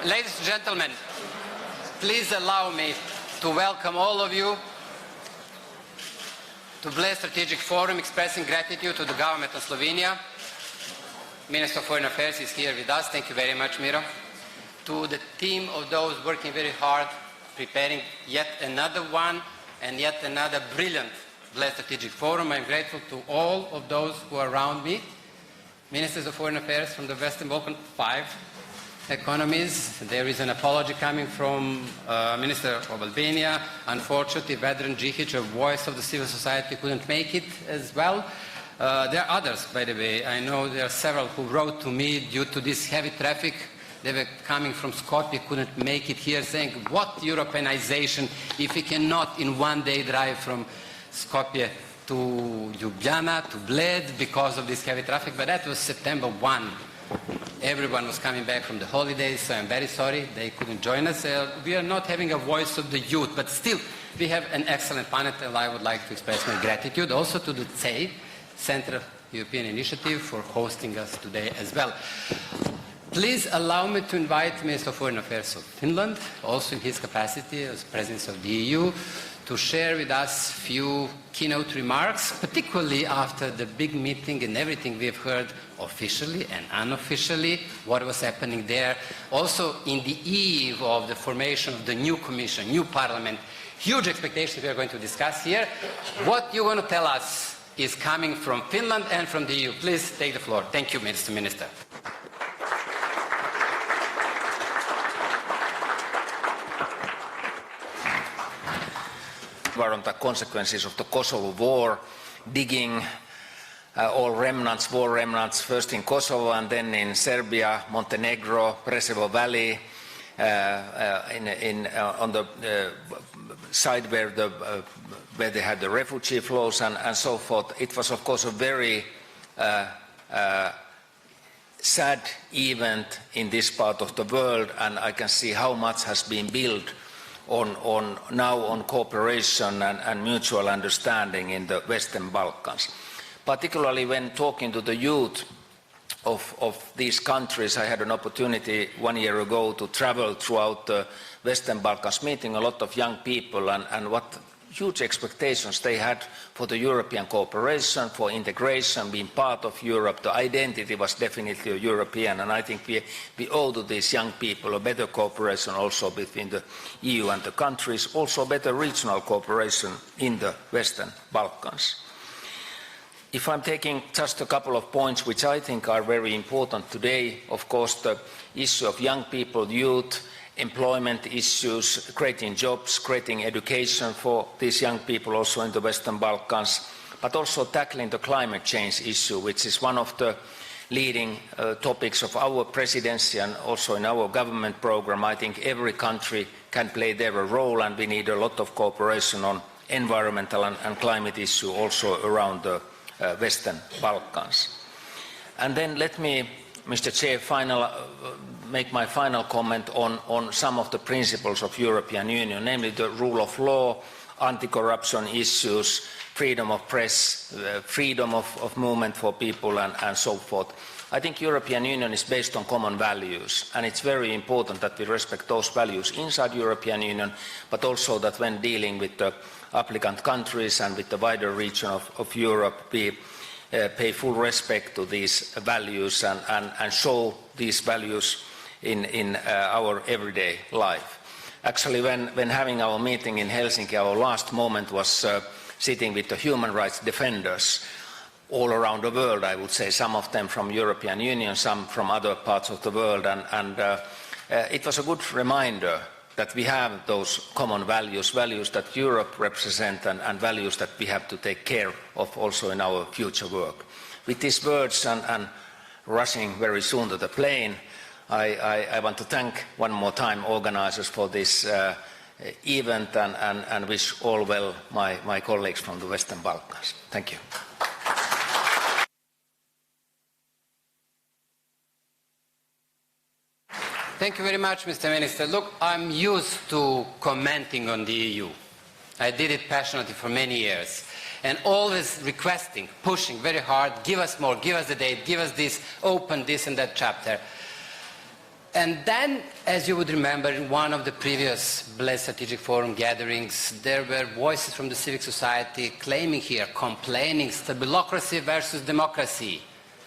Ladies and gentlemen, please allow me to welcome all of you to Bled Strategic Forum, expressing gratitude to the government of Slovenia. Minister of Foreign Affairs is here with us. Thank you very much, Miro. To the team of those working very hard, preparing yet another one and yet another brilliant Bled Strategic Forum. I'm grateful to all of those who are around me. Ministers of Foreign Affairs from the Western Balkan, 5 economies. There is an apology coming from Minister of Albania. Unfortunately, Vedran Džikić, a voice of the civil society, couldn't make it as well. There are others, by the way. I know there are several who wrote to me due to this heavy traffic. They were coming from Skopje, couldn't make it here, saying, what Europeanization if we cannot in one day drive from Skopje to Ljubljana, to Bled, because of this heavy traffic. But that was September 1. Everyone was coming back from the holidays, so I'm very sorry they couldn't join us. We are not having a voice of the youth, but still, we have an excellent panel, and I would like to express my gratitude also to the CEI, Central European Initiative, for hosting us today as well. Please allow me to invite Minister of Foreign Affairs of Finland, also in his capacity as President of the EU, to share with us a few keynote remarks, particularly after the big meeting and everything we've heard officially and unofficially, what was happening there. Also, in the eve of the formation of the new Commission, new Parliament, huge expectations we are going to discuss here. What you want to tell us is coming from Finland and from the EU. Please take the floor. Thank you, Mr. Minister. Consequences of the Kosovo War, digging all remnants, war remnants, first in Kosovo and then in Serbia, Montenegro, Presevo Valley, on the side where they had the refugee flows and so forth. It was, of course, a very sad event in this part of the world, and I can see how much has been built on cooperation and mutual understanding in the Western Balkans. Particularly when talking to the youth of these countries, I had an opportunity 1 year ago to travel throughout the Western Balkans, meeting a lot of young people and what huge expectations they had for the European cooperation, for integration, being part of Europe. The identity was definitely a European, and I think we owe to these young people a better cooperation also between the EU and the countries, also better regional cooperation in the Western Balkans. If I'm taking just a couple of points which I think are very important today, of course the issue of young people, youth, employment issues, creating jobs, creating education for these young people also in the Western Balkans, but also tackling the climate change issue, which is one of the leading topics of our presidency and also in our government program. I think every country can play their role, and we need a lot of cooperation on environmental and climate issue also around the Western Balkans. And then let me, Mr. Chair, make my final comment on some of the principles of European Union, namely the rule of law, anti-corruption issues, freedom of press, freedom of movement for people and so forth. I think European Union is based on common values, and it's very important that we respect those values inside European Union, but also that when dealing with the applicant countries and with the wider region of Europe, we pay full respect to these values and show these values in our everyday life. Actually, when having our meeting in Helsinki, our last moment was sitting with the human rights defenders all around the world, I would say, some of them from European Union, some from other parts of the world, and it was a good reminder that we have those common values, values that Europe represents and values that we have to take care of also in our future work. With these words and rushing very soon to the plane, I want to thank one more time organizers for this event and wish all well my colleagues from the Western Balkans. Thank you. Thank you very much, Mr. Minister. Look, I'm used to commenting on the EU. I did it passionately for many years. And always requesting, pushing very hard, give us more, give us the date, give us this, open this and that chapter. And then, as you would remember, in one of the previous Bled Strategic Forum gatherings, there were voices from the civic society claiming here, complaining, stabilocracy versus democracy,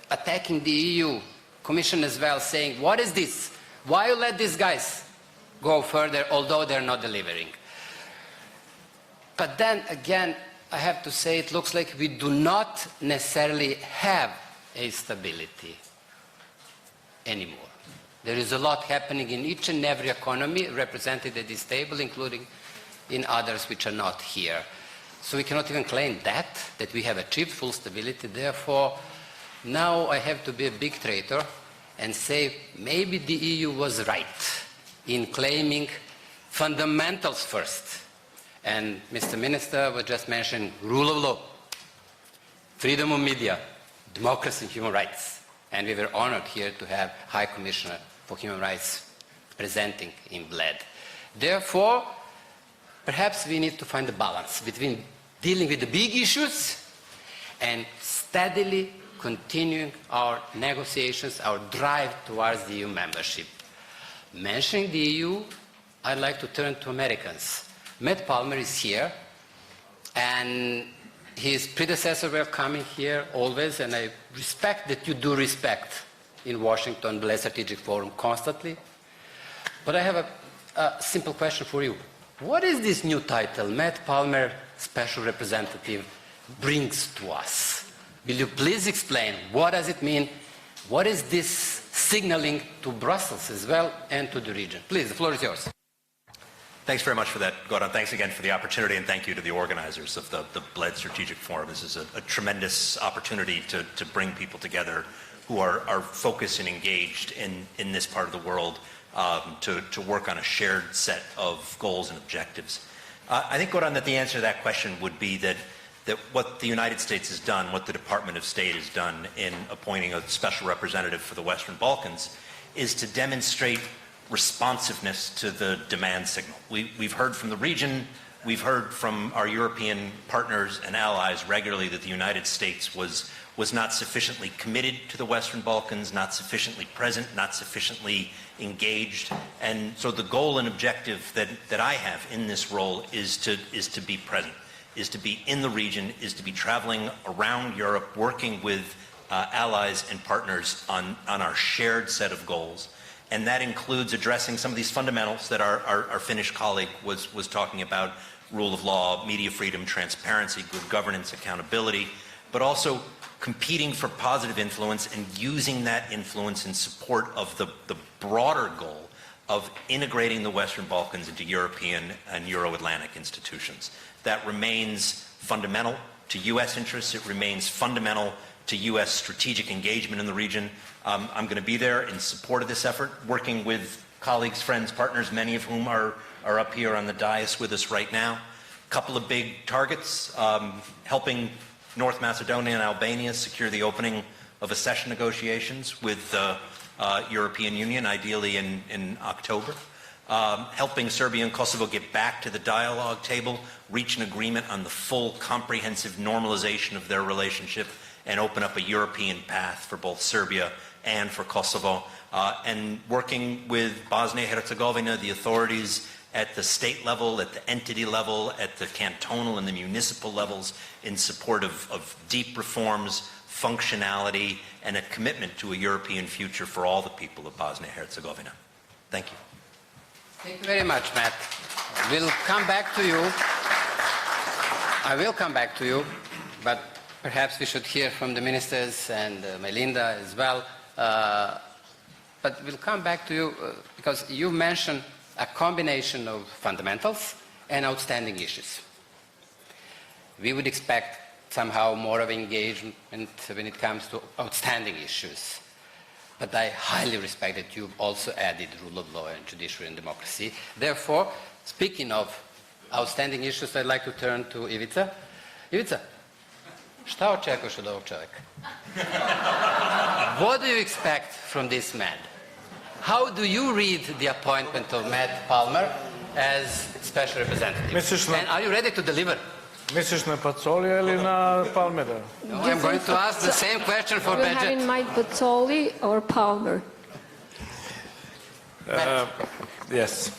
attacking the EU Commission as well, saying, what is this? Why you let these guys go further, although they're not delivering? But then, again, I have to say, it looks like we do not necessarily have a stability anymore. There is a lot happening in each and every economy represented at this table, including in others which are not here. So we cannot even claim that we have achieved full stability. Therefore, now I have to be a big traitor and say maybe the EU was right in claiming fundamentals first. And Mr. Minister was just mentioning rule of law, freedom of media, democracy and human rights. And we were honored here to have High Commissioner for Human Rights presenting in Bled. Therefore, perhaps we need to find a balance between dealing with the big issues and steadily continuing our negotiations, our drive towards the EU membership. Mentioning the EU, I'd like to turn to Americans. Matt Palmer is here, and his predecessors were coming here always, and I respect that you do respect in Washington, Bled Strategic Forum constantly. But I have a simple question for you. What is this new title, Matt Palmer, Special Representative, brings to us? Will you please explain what does it mean? What is this signaling to Brussels as well and to the region? Please, the floor is yours. Thanks very much for that, Goran. Thanks again for the opportunity, and thank you to the organizers of the Bled Strategic Forum. This is a tremendous opportunity to bring people together who are focused and engaged in this part of the world to work on a shared set of goals and objectives. I think, Goran, that the answer to that question would be that what the United States has done, what the Department of State has done in appointing a special representative for the Western Balkans, is to demonstrate responsiveness to the demand signal. We've heard from the region, we've heard from our European partners and allies regularly that the United States was not sufficiently committed to the Western Balkans, not sufficiently present, not sufficiently engaged. And so the goal and objective that I have in this role is to be present, is to be in the region, is to be traveling around Europe, working with allies and partners on our shared set of goals. And that includes addressing some of these fundamentals that our Finnish colleague was talking about: rule of law, media freedom, transparency, good governance, accountability, but also competing for positive influence and using that influence in support of the broader goal of integrating the Western Balkans into European and Euro-Atlantic institutions. That remains fundamental to U.S. interests. It remains fundamental to U.S. strategic engagement in the region. I'm going to be there in support of this effort, working with colleagues, friends, partners, many of whom are up here on the dais with us right now. A couple of big targets: helping North Macedonia and Albania secure the opening of accession negotiations with the European Union, ideally in October. Helping Serbia and Kosovo get back to the dialogue table, reach an agreement on the full comprehensive normalization of their relationship, and open up a European path for both Serbia and for Kosovo. And working with Bosnia Herzegovina, the authorities at the state level, at the entity level, at the cantonal and the municipal levels, in support of deep reforms, functionality, and a commitment to a European future for all the people of Bosnia Herzegovina. Thank you. Thank you very much, Matt. We'll come back to you. I will come back to you, but perhaps we should hear from the ministers and Melinda as well. But we'll come back to you because you mentioned a combination of fundamentals and outstanding issues. We would expect somehow more of engagement when it comes to outstanding issues. But I highly respect that you've also added rule of law and judiciary and democracy. Therefore, speaking of outstanding issues, I'd like to turn to Ivica. Ivica, šta očekuješ od ovog čovjeka? What do you expect from this man? How do you read the appointment of Matt Palmer as special representative? And are you ready to deliver? Misliš na Pacolija ili na Palmera? No, I'm going to ask the same question for Do you have Budget. in mind Pazzoli or Palmer? Yes.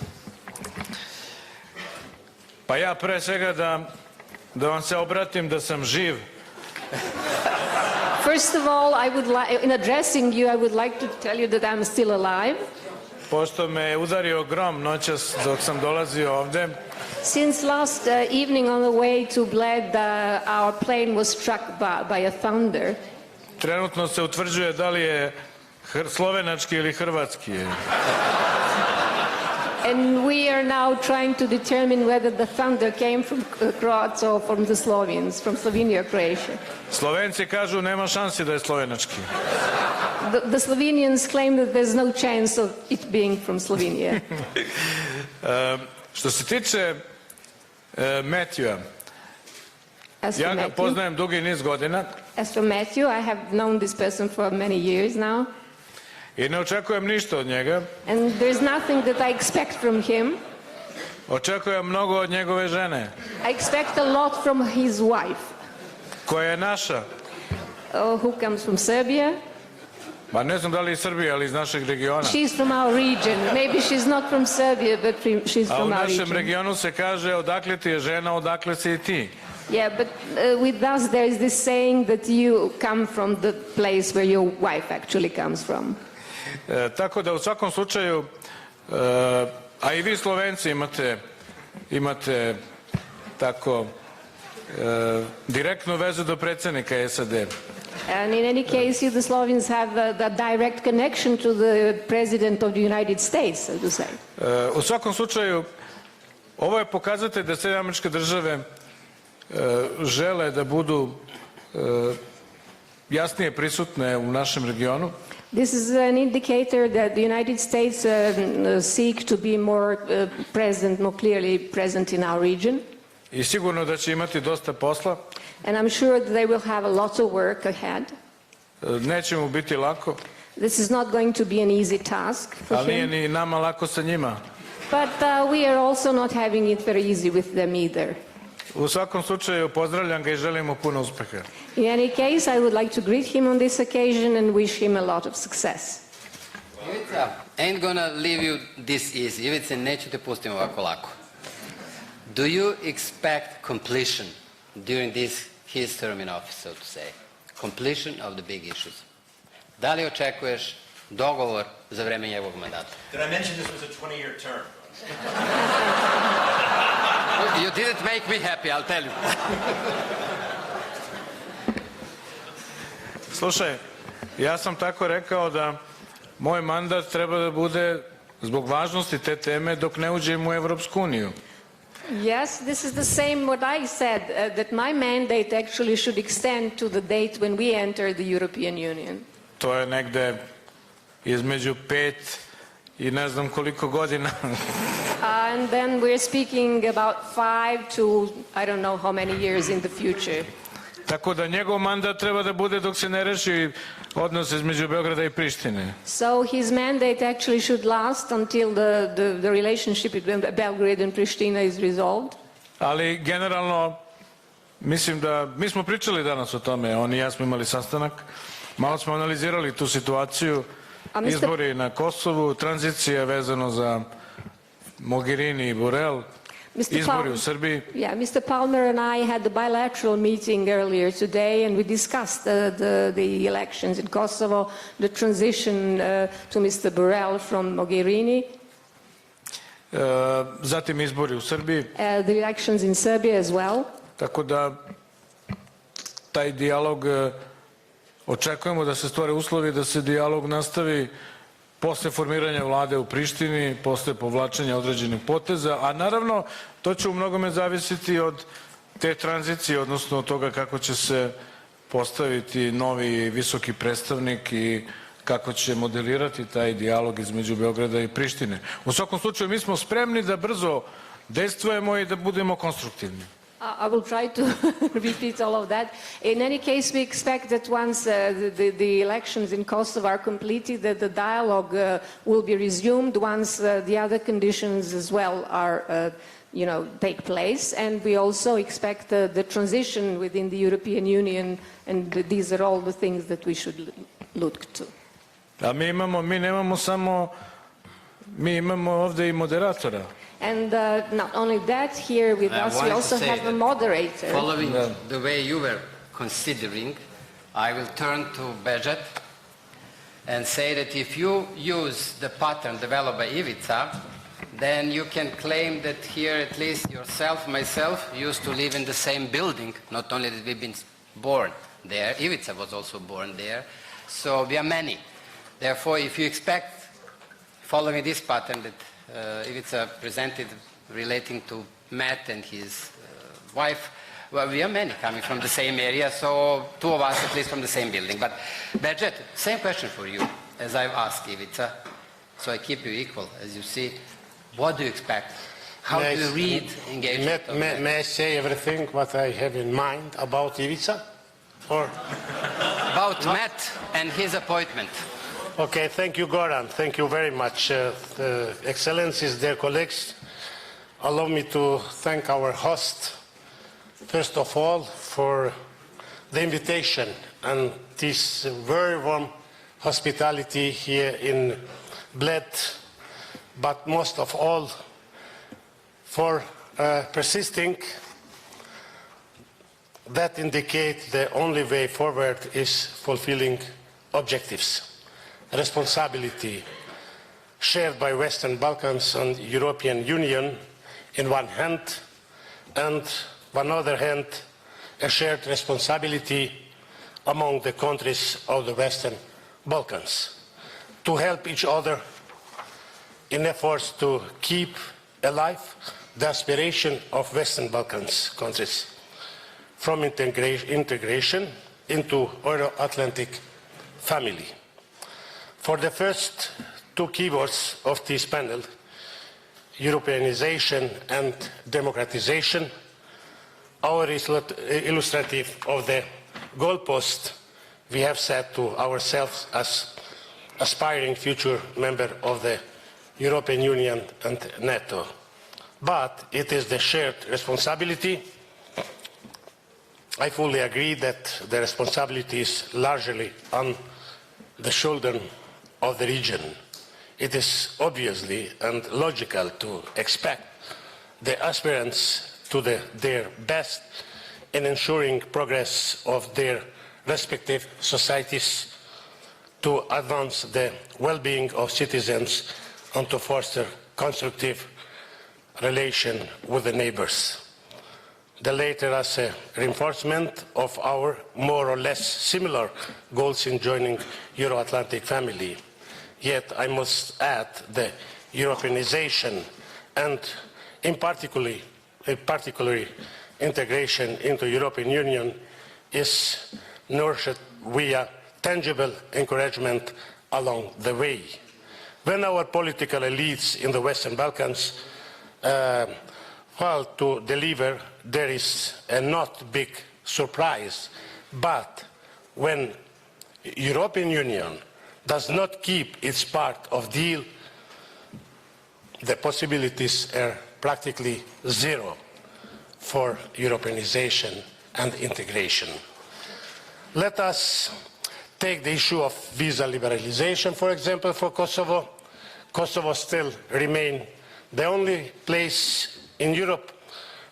Pa ja pre svega da vam se obratim da sam živ. First of all, in addressing you, I would like to tell you that I'm still alive. Pošto me je udario grom noćas dok sam dolazio ovde. Since last evening on the way to Bled, our plane was struck by a thunder. Trenutno se utvrđuje da li je slovenački ili hrvatski. And we are now trying to determine whether the thunder came from Croats or from the Slovenes, from Slovenia or Croatia. Slovenci kažu nema šansi da je slovenački. The Slovenians claim that there's no chance of it being from Slovenia. Što se tiče Matthewa, ja ga poznajem dugi niz godina. As for Matthew, I have known this person for many years now. I ne očekujem ništa od njega. And there's nothing that I expect from him. Očekujem mnogo od njegove žene. I expect a lot from his wife. Koja je naša. Who comes from Serbia. Ma ne znam da li iz Srbije, ali iz našeg regiona. She's from our region. Maybe she's not from Serbia, but she's from our region. A u našem regionu se kaže odakle ti je žena, odakle si i ti. Yeah, but with us there is this saying that you come from the place where your wife actually comes from. Tako da u svakom slučaju, a i vi Slovenci imate tako direktnu vezu do predsjednika SAD. And in any case, you the Slovenes have the direct connection to the President of the United States, so to say. U svakom slučaju, ovo je pokazatelj da Sjedinjene Američke Države žele da budu jasnije prisutne u našem regionu. This is an indicator that the United States seek to be more present, more clearly present in our region. I sigurno da će imati dosta posla. And I'm sure that they will have a lot of work ahead. Neće mu biti lako. This is not going to be an easy task for him. Ali nije ni nama lako sa njima. But we are also not having it very easy with them either. U svakom slučaju pozdravljam ga i želim mu puno uspeha. In any case, I would like to greet him on this occasion and wish him a lot of success. Ivica, ain't gonna leave you this easy. Ivice, neću te pustim ovako lako. Do you expect completion during his term in office, so to say? Completion of the big issues. Da li očekuješ dogovor za vreme njegovog mandata? Did I mention this was a 20-year term? You didn't make me happy, I'll tell you. Slušaj, ja sam tako rekao da moj mandat treba da bude zbog važnosti te teme dok ne uđem u Evropsku uniju. Yes, this is the same what I said, that my mandate actually should extend to the date when we enter the European Union. To je negde između 5 i ne znam koliko godina. And then we're speaking about 5 to I don't know how many years in the future. Tako da njegov mandat treba da bude dok se ne reši odnos između Beograda i Prištine. So his mandate actually should last until the relationship between Belgrade and Pristina is resolved. Ali generalno mislim da mi smo pričali danas o tome, on i ja smo imali sastanak, malo smo analizirali tu situaciju, izbori na Kosovu, tranzicija vezano za Mogherini i Borrell. Izbori u Srbiji. Yeah, Mr. Palmer and I had a bilateral meeting earlier today and we discussed the elections in Kosovo, the transition to Mr. Borrell from Mogherini. Zatim izbori u Srbiji. The elections in Serbia as well. Tako da taj dijalog očekujemo da se stvore uslovi da se dijalog nastavi posle formiranja vlade u Prištini, posle povlačenja određenih poteza, a naravno to će u mnogome zavisiti od te tranzicije, odnosno od toga kako će se postaviti novi visoki predstavnik i kako će modelirati taj dijalog između Beograda i Prištine. U svakom slučaju mi smo spremni da brzo dejstvujemo i da budemo konstruktivni. I will try to repeat all of that. In any case, we expect that once the elections in Kosovo are completed, that the dialogue will be resumed once the other conditions as well are, take place. And we also expect the transition within the European Union, and these are all the things that we should look to. A mi nemamo samo Mi imamo ovdje I moderatora. And not only that, here with us we also have a moderator. Following the way you were considering, I will turn to Bled and say that if you use the pattern developed by Ivica, then you can claim that here at least yourself, myself, used to live in the same building, not only that we've been born there, Ivica was also born there, so we are many. Therefore, if you expect, following this pattern that Ivica presented relating to Matt and his wife, well, we are many coming from the same area, so two of us at least from the same building. But Bled, same question for you as I've asked Ivica, so I keep you equal, as you see. What do you expect? How do you read engagement? May I say everything what I have in mind about Ivica? Or? About Matt and his appointment. Okay, thank you, Goran. Thank you very much. Excellencies, dear colleagues, allow me to thank our host, first of all, for the invitation and this very warm hospitality here in Bled, but most of all for persisting that indicate the only way forward is fulfilling objectives. Responsibility shared by Western Balkans and European Union in one hand, and on the other hand, a shared responsibility among the countries of the Western Balkans to help each other in efforts to keep alive the aspiration of Western Balkans countries from integration into Euro-Atlantic family. For the first two keywords of this panel, Europeanization and democratization, our illustrative of the goalpost we have set to ourselves as aspiring future member of the European Union and NATO. But it is the shared responsibility. I fully agree that the responsibility is largely on the shoulder of the region. It is obviously and logical to expect the aspirants to their best in ensuring progress of their respective societies, to advance the well-being of citizens and to foster constructive relation with the neighbors. The latter as a reinforcement of our more or less similar goals in joining Euro-Atlantic family. Yet I must add the Europeanization and in particular integration into European Union is nurtured via tangible encouragement along the way. When our political elites in the Western Balkans fail to deliver, there is a not big surprise. But when European Union does not keep its part of deal, the possibilities are practically zero for Europeanization and integration. Let us take the issue of visa liberalization, for example, for Kosovo. Kosovo still remains the only place in Europe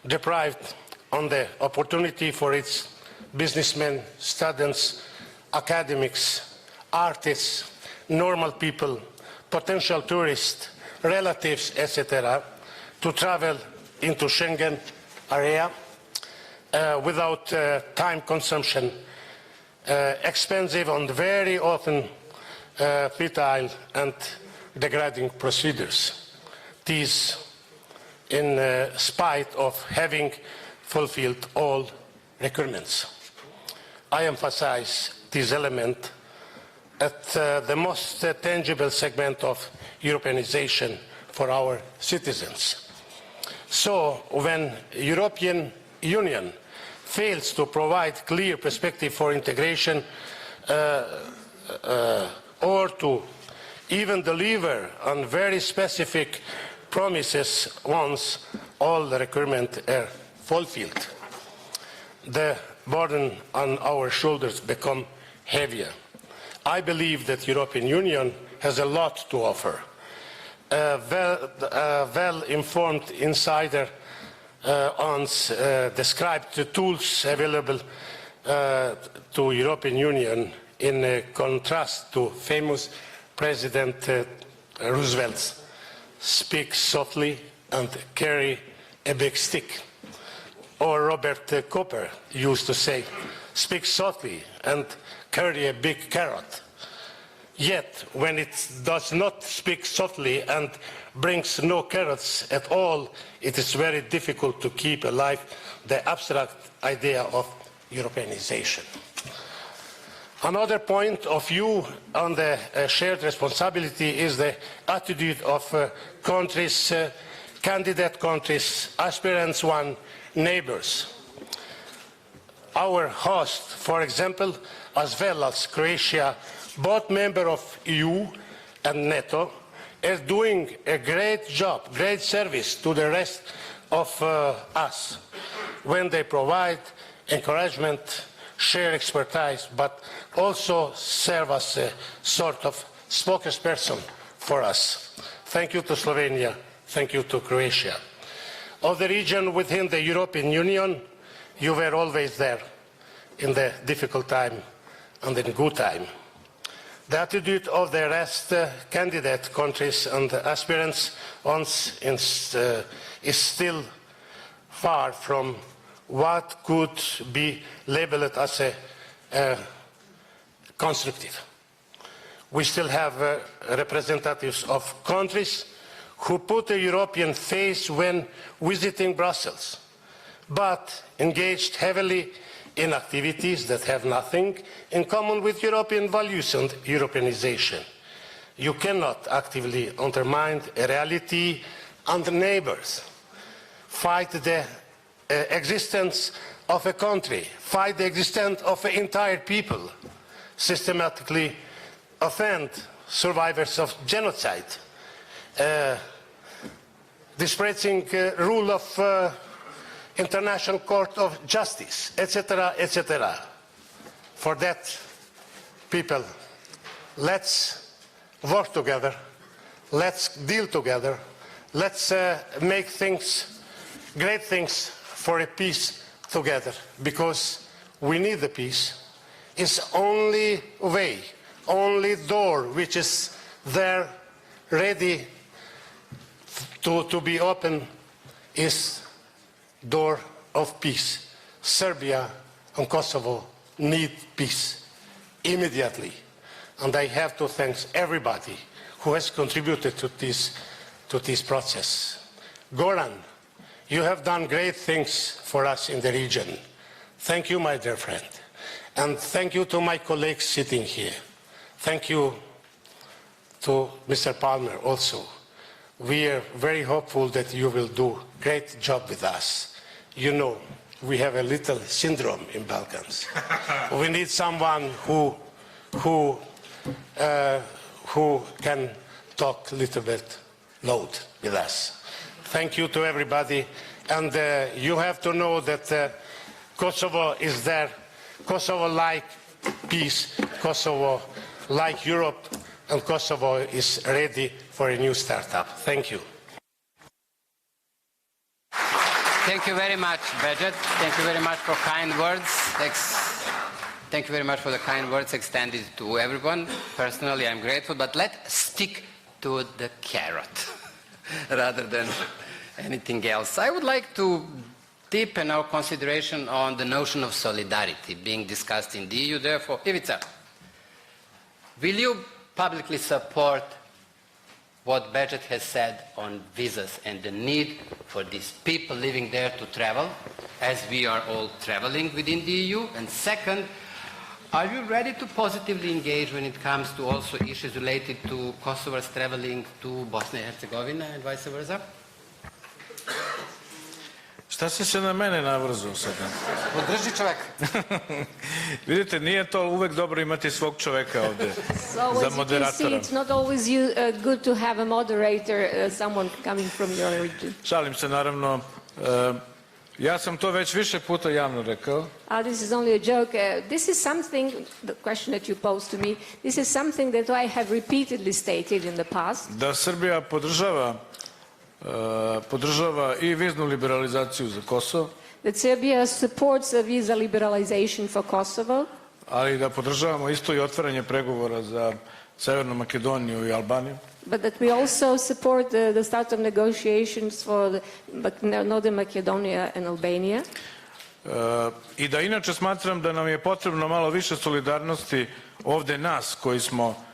deprived of the opportunity for its businessmen, students, academics, artists, normal people, potential tourists, relatives, etc., to travel into Schengen area without time consumption, expensive and very often futile and degrading procedures. These in spite of having fulfilled all requirements. I emphasize this element at the most tangible segment of Europeanization for our citizens. So when European Union fails to provide clear perspective for integration or to even deliver on very specific promises once all the requirements are fulfilled, the burden on our shoulders becomes heavier. I believe that the European Union has a lot to offer well-informed insider described the tools available to European Union in contrast to famous President Roosevelt's speak softly and carry a big stick. Or Robert Cooper used to say, speak softly and carry a big carrot. Yet, when it does not speak softly and brings no carrots at all, it is very difficult to keep alive the abstract idea of Europeanization. Another point of view on the shared responsibility is the attitude of countries, candidate countries, aspirants one, neighbors. Our host, for example, as well as Croatia, both members of EU and NATO, are doing a great job, great service to the rest of us when they provide encouragement, share expertise, but also serve as a sort of spokesperson for us. Thank you to Slovenia. Thank you to Croatia. Of the region within the European Union, you were always there in the difficult time and in good time. The attitude of the rest candidate countries and aspirants is still far from what could be labeled as a constructive. We still have representatives of countries who put a European face when visiting Brussels, but engaged heavily in activities that have nothing in common with European values and Europeanization. You cannot actively undermine a reality and neighbors. Fight the existence of a country, fight the existence of an entire people, systematically offend survivors of genocide, disparaging rule of International Court of Justice, etc., etc. For that, people, let's work together, let's deal together, let's make things, great things for a peace together, because we need the peace. It's only way, only door which is there ready to be open is door of peace. Serbia and Kosovo need peace immediately. And I have to thank everybody who has contributed to this process. Goran, you have done great things for us in the region. Thank you, my dear friend. And thank you to my colleagues sitting here. Thank you to Mr. Palmer also. We are very hopeful that you will do a great job with us. You know, we have a little syndrome in Balkans. We need someone who can talk a little bit loud with us. Thank you to everybody. And you have to know that Kosovo is there. Kosovo like peace. Kosovo like Europe. And Kosovo is ready for a new startup. Thank you. Thank you very much, Bejet. Thank you very much for kind words. Thank you very much for the kind words extended to everyone. Personally, I'm grateful, but let's stick to the carrot rather than anything else. I would like to deepen our consideration on the notion of solidarity being discussed in the EU. Therefore, Ivica, will you publicly support what Bejet has said on visas and the need for these people living there to travel, as we are all traveling within the EU? And second, are you ready to positively engage when it comes to also issues related to Kosovars traveling to Bosnia Herzegovina and vice versa? Šta si se na mene navrzao sada? Podrži čovek. Vidite, nije to uvek dobro imati svog čoveka ovde za moderatora. So as you can see, it's not always good to have a moderator, someone coming from your region. Šalim se, naravno. Ja sam to već više puta javno rekao. This is only a joke. This is something, the question that you posed to me, this is something that I have repeatedly stated in the past. Da Srbija podržava i viznu liberalizaciju za Kosovo. That Serbia supports a visa liberalization for Kosovo. Ali da podržavamo isto i otvaranje pregovora za Severnu Makedoniju i Albaniju. But that we also support the start of negotiations for Northern Macedonia and Albania. I da inače smatram da nam je potrebno malo više solidarnosti ovde nas koji smo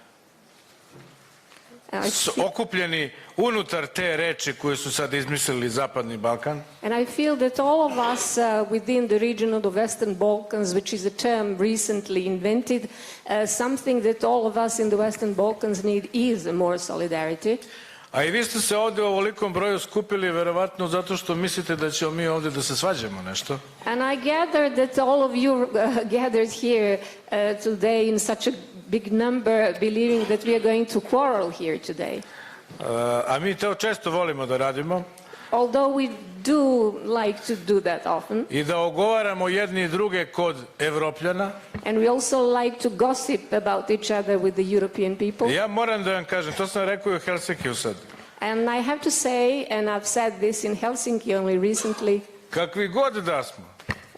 okupljeni unutar te reči koje su sad izmislili Zapadni Balkan. And I feel that all of us within the region of the Western Balkans, which is a term recently invented, something that all of us in the Western Balkans need is more solidarity. A i vi ste se ovde u ovolikom broju skupili verovatno zato što mislite da ćemo mi ovde da se svađamo nešto. And I gather that all of you gathered here today in such a big number, believing that we are going to quarrel here today. A mi to često volimo da radimo. Although we do like to do that often. I da ogovaramo jedni i druge kod Evropljana. And we also like to gossip about each other with the European people. Ja moram da vam kažem, to sam rekao i u Helsinkiju sad. And I have to say, and I've said this in Helsinki only recently. Kakvi god da smo.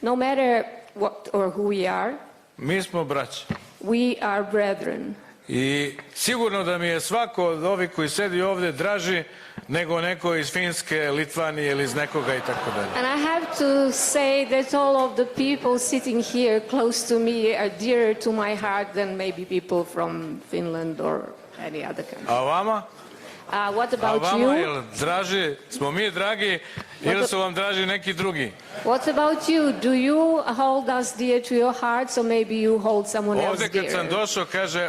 No matter what or who we are. Mi smo braća. We are brethren. I sigurno da mi je svako od ovih koji sedi ovde draži nego neko iz Finske, Litvanije ili iz nekoga i tako dalje. And I have to say that all of the people sitting here close to me are dearer to my heart than maybe people from Finland or any other country. A vama? What about a vama, you? Jel draži, smo mi dragi ili su vam draži neki drugi? What about you? Do you hold us dear to your hearts or maybe you hold someone else dear? Ovde kad sam došao, kaže,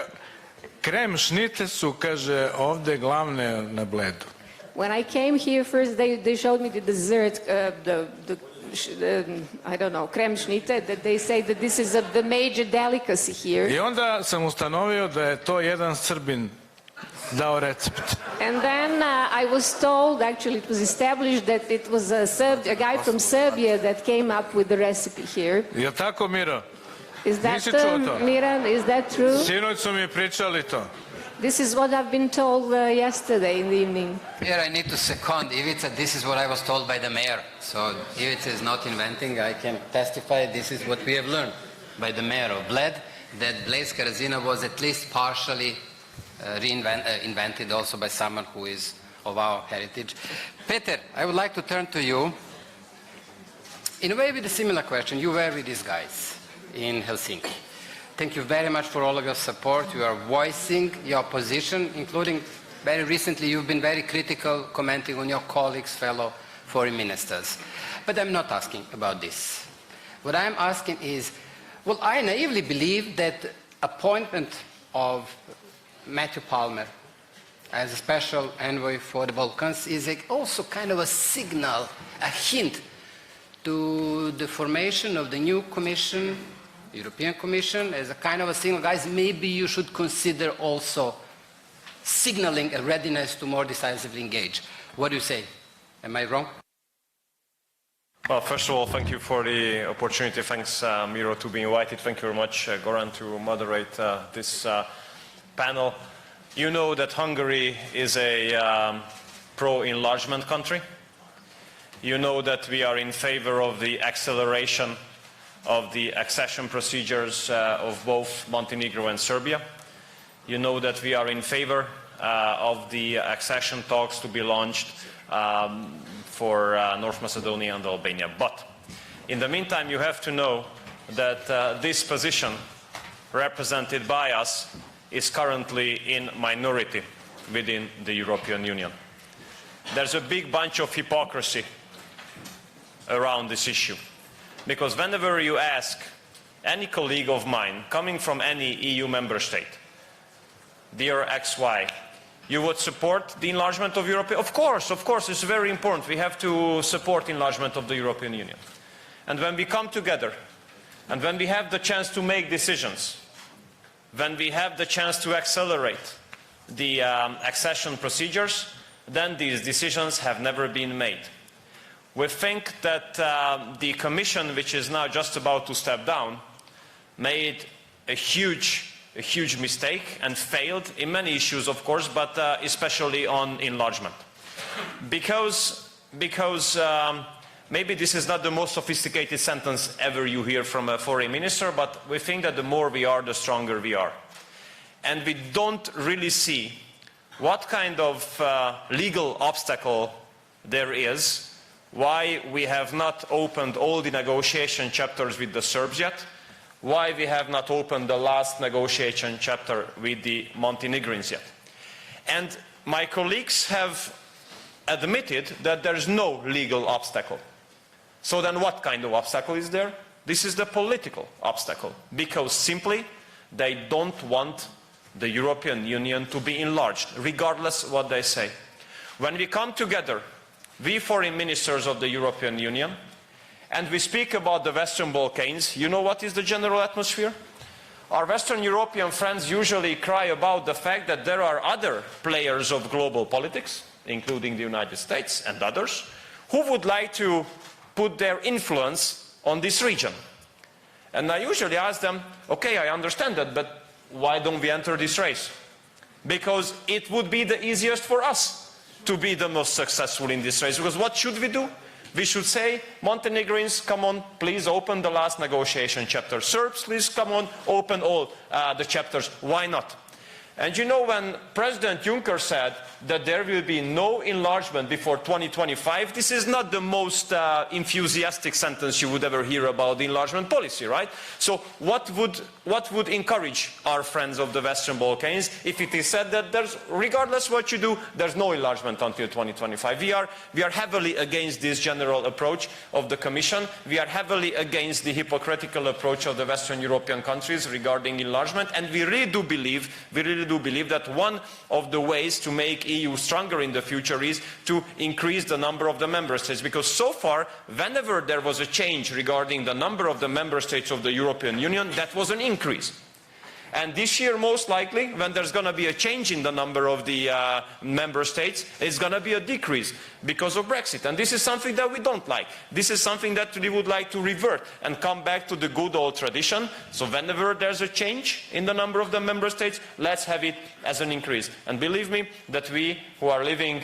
krem šnite su, kaže, ovde glavne na Bledu. When I came here first, they showed me the dessert, I don't know, krem šnite, that they say that this is the major delicacy here. I onda sam ustanovio da je to jedan Srbin dao recept. And then I was told, actually it was established that it was a guy from Serbia that came up with the recipe here. Je tako, Miro? Is that Miran, is that true? Sinoć su mi pričali to. This is what I've been told yesterday in the evening. Here I need to second Ivica, this is what I was told by the mayor. So Ivica is not inventing, I can testify this is what we have learned by the mayor of Bled, that Blejska razina was at least partially invented also by someone who is of our heritage. Peter, I would like to turn to you. In a way with a similar question, you were with these guys in Helsinki. Thank you very much for all of your support. You are voicing your position, including very recently you've been very critical, commenting on your colleagues, fellow foreign ministers. But I'm not asking about this. What I'm asking is, well, I naively believe that appointment of Matthew Palmer as a special envoy for the Balkans is also kind of a signal, a hint to the formation of the new Commission, European Commission, as a kind of a signal, guys, maybe you should consider also signaling a readiness to more decisively engage. What do you say? Am I wrong? Well, first of all, thank you for the opportunity. Thanks, Miro, to be invited. Thank you very much, Goran, to moderate this panel. You know that Hungary is a pro-enlargement country. You know that we are in favor of the acceleration of the accession procedures of both Montenegro and Serbia. You know that we are in favor of the accession talks to be launched for North Macedonia and Albania. But in the meantime, you have to know that this position represented by us is currently in minority within the European Union. There's a big bunch of hypocrisy around this issue. Because whenever you ask any colleague of mine coming from any EU member state, dear XY, you would support the enlargement of Europe? Of course, it's very important. We have to support enlargement of the European Union. And when we come together, and when we have the chance to make decisions, when we have the chance to accelerate the accession procedures, then these decisions have never been made. we think that the Commission, which is now just about to step down, made a huge mistake and failed in many issues, of course, but especially on enlargement. Because maybe this is not the most sophisticated sentence ever you hear from a foreign minister, but we think that the more we are, the stronger we are. And we don't really see what kind of legal obstacle there is, why we have not opened all the negotiation chapters with the Serbs yet, why we have not opened the last negotiation chapter with the Montenegrins yet. And my colleagues have admitted that there is no legal obstacle. So then what kind of obstacle is there? This is the political obstacle, because simply they don't want the European Union to be enlarged, regardless what they say. When we come together, we foreign ministers of the European Union, and we speak about the Western Balkans, you know what is the general atmosphere? Our Western European friends usually cry about the fact that there are other players of global politics, including the United States and others, who would like to put their influence on this region. And I usually ask them, okay, I understand that, but why don't we enter this race? Because it would be the easiest for us to be the most successful in this race. Because what should we do? We should say, Montenegrins, come on, please open the last negotiation chapter. Serbs, please come on, open all the chapters. Why not? And you know, when President Juncker said that there will be no enlargement before 2025, this is not the most enthusiastic sentence you would ever hear about the enlargement policy, right? So what would encourage our friends of the Western Balkans if it is said that there's, regardless what you do, there's no enlargement until 2025? We are heavily against this general approach of the Commission. We are heavily against the hypocritical approach of the Western European countries regarding enlargement, and we really do believe that one of the ways to make EU stronger in the future is to increase the number of the member states, because so far, whenever there was a change regarding the number of the member states of the European Union, that was an increase. And this year, most likely, when there's going to be a change in the number of the member states, it's going to be a decrease because of Brexit. And this is something that we don't like. This is something that we would like to revert and come back to the good old tradition. So whenever there's a change in the number of the member states, let's have it as an increase. And believe me, that we who are living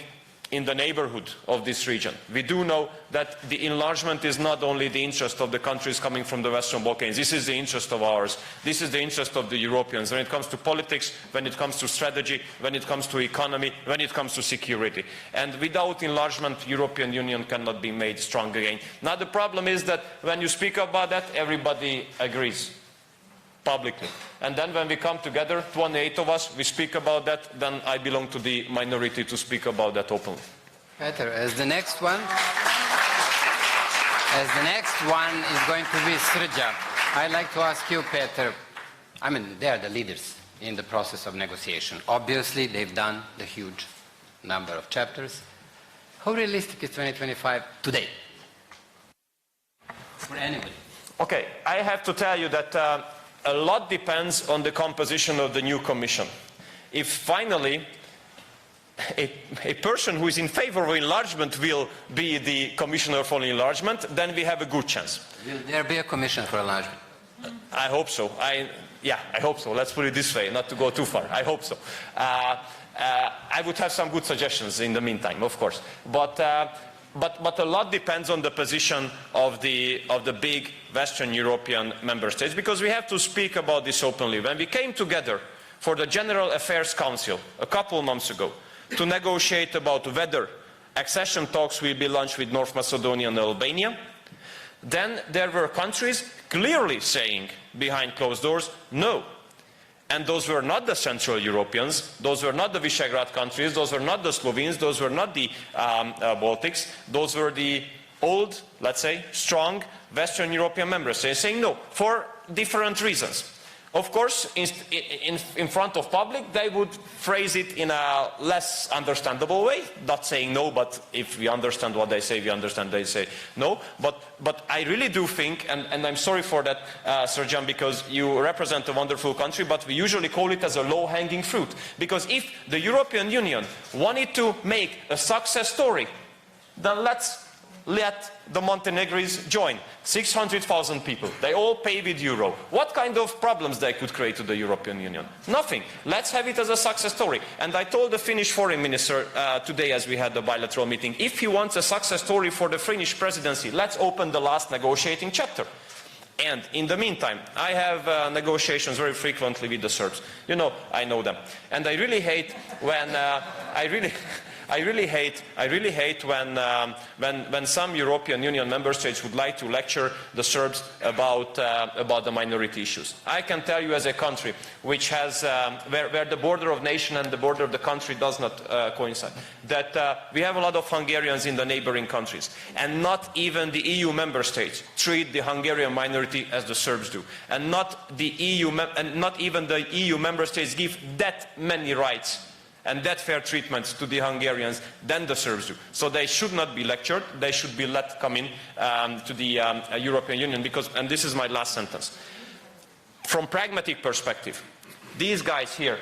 in the neighborhood of this region, we do know that the enlargement is not only the interest of the countries coming from the Western Balkans. This is the interest of ours. This is the interest of the Europeans when it comes to politics, when it comes to strategy, when it comes to economy, when it comes to security. And without enlargement, the European Union cannot be made strong again. Now the problem is that when you speak about that, everybody agrees publicly. And then when we come together, 28 of us, we speak about that, then I belong to the minority to speak about that openly. Peter, as the next one is going to be Srđan. I'd like to ask you, Peter, I mean, they are the leaders in the process of negotiation. Obviously, they've done the huge number of chapters. How realistic is 2025 today? For anybody. Okay, I have to tell you that a lot depends on the composition of the new Commission. If finally a person who is in favor of enlargement will be the Commissioner for Enlargement, then we have a good chance. Will there be a Commission for Enlargement? I hope so. I hope so. Let's put it this way, not to go too far. I hope so. I would have some good suggestions in the meantime, of course. But a lot depends on the position of the big Western European member states, because we have to speak about this openly. When we came together for the General Affairs Council a couple of months ago to negotiate about whether accession talks will be launched with North Macedonia and Albania, then there were countries clearly saying behind closed doors, no. And those were not the Central Europeans, those were not the Visegrad countries, those were not the Slovenes, those were not the Baltics, those were the old, let's say, strong Western European member states saying no, for different reasons. Of course, in front of public, they would phrase it in a less understandable way, not saying no, but if we understand what they say, we understand they say no. But I really do think, and I'm sorry for that, Srđan, because you represent a wonderful country, but we usually call it as a low-hanging fruit. Because if the European Union wanted to make a success story, then let's let the Montenegrins join. 600,000 people. They all pay with euro. What kind of problems they could create to the European Union? Nothing. Let's have it as a success story. And I told the Finnish foreign minister today as we had the bilateral meeting, if he wants a success story for the Finnish presidency, let's open the last negotiating chapter. And in the meantime, I have negotiations very frequently with the Serbs. You know, I know them. And I really hate when I really hate when some European Union member states would like to lecture the Serbs about the minority issues. I can tell you, as a country which has where the border of nation and the border of the country does not coincide, that we have a lot of Hungarians in the neighboring countries, and not even the EU member states treat the Hungarian minority as the Serbs do, and not even the EU member states give that many rights and that fair treatment to the Hungarians than the Serbs do. So they should not be lectured, they should be let come in to the European Union, because, and this is my last sentence, from pragmatic perspective, these guys here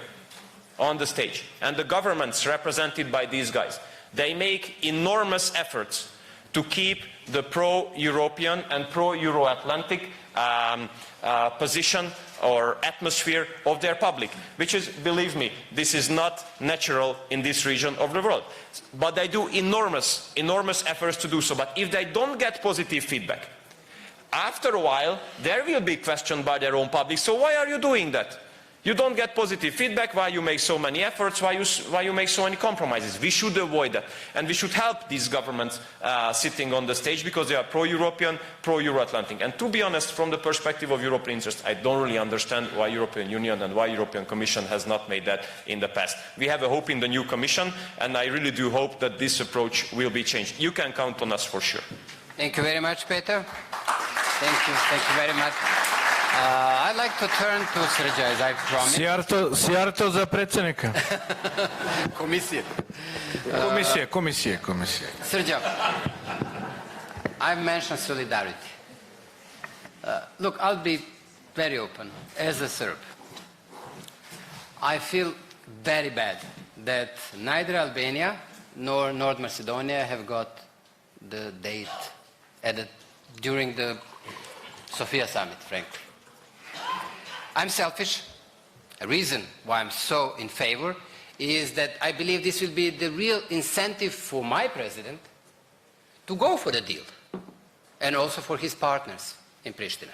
on the stage and the governments represented by these guys, they make enormous efforts to keep the pro-European and pro-Euro-Atlantic position or atmosphere of their public, which is, believe me, this is not natural in this region of the world. But they do enormous efforts to do so. But if they don't get positive feedback, after a while, they will be questioned by their own public. So why are you doing that? You don't get positive feedback, why you make so many efforts, why you make so many compromises. We should avoid that. And we should help these governments sitting on the stage, because they are pro-European, pro-Euro-Atlantic. And to be honest, from the perspective of European interests, I don't really understand why European Union and why European Commission has not made that in the past. We have a hope in the new Commission, and I really do hope that this approach will be changed. You can count on us for sure. Thank you very much, Peter. Thank you very much. I'd like to turn to Srđa, as I promised. Sjarto za predsjednika. Komisije. Srđa, I've mentioned solidarity. Look, I'll be very open. As a Serb, I feel very bad that neither Albania nor North Macedonia have got the date added during the Sofia summit, frankly. I'm selfish. A reason why I'm so in favor is that I believe this will be the real incentive for my president to go for the deal, and also for his partners in Pristina.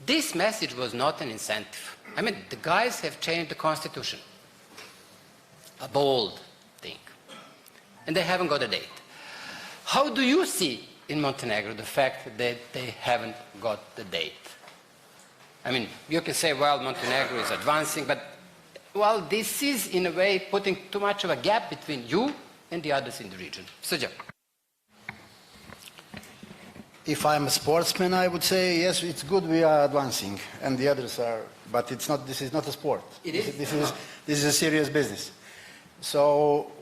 This message was not an incentive. I mean, the guys have changed the constitution. A bold thing. And they haven't got a date. How do you see in Montenegro the fact that they haven't got the date? I mean, you can say, well, Montenegro is advancing, but, well, this is, in a way, putting too much of a gap between you and the others in the region. Srđa. If I'm a sportsman, I would say, yes, it's good we are advancing, and the others are, but it's not, this is not a sport. It is? This is a serious business. So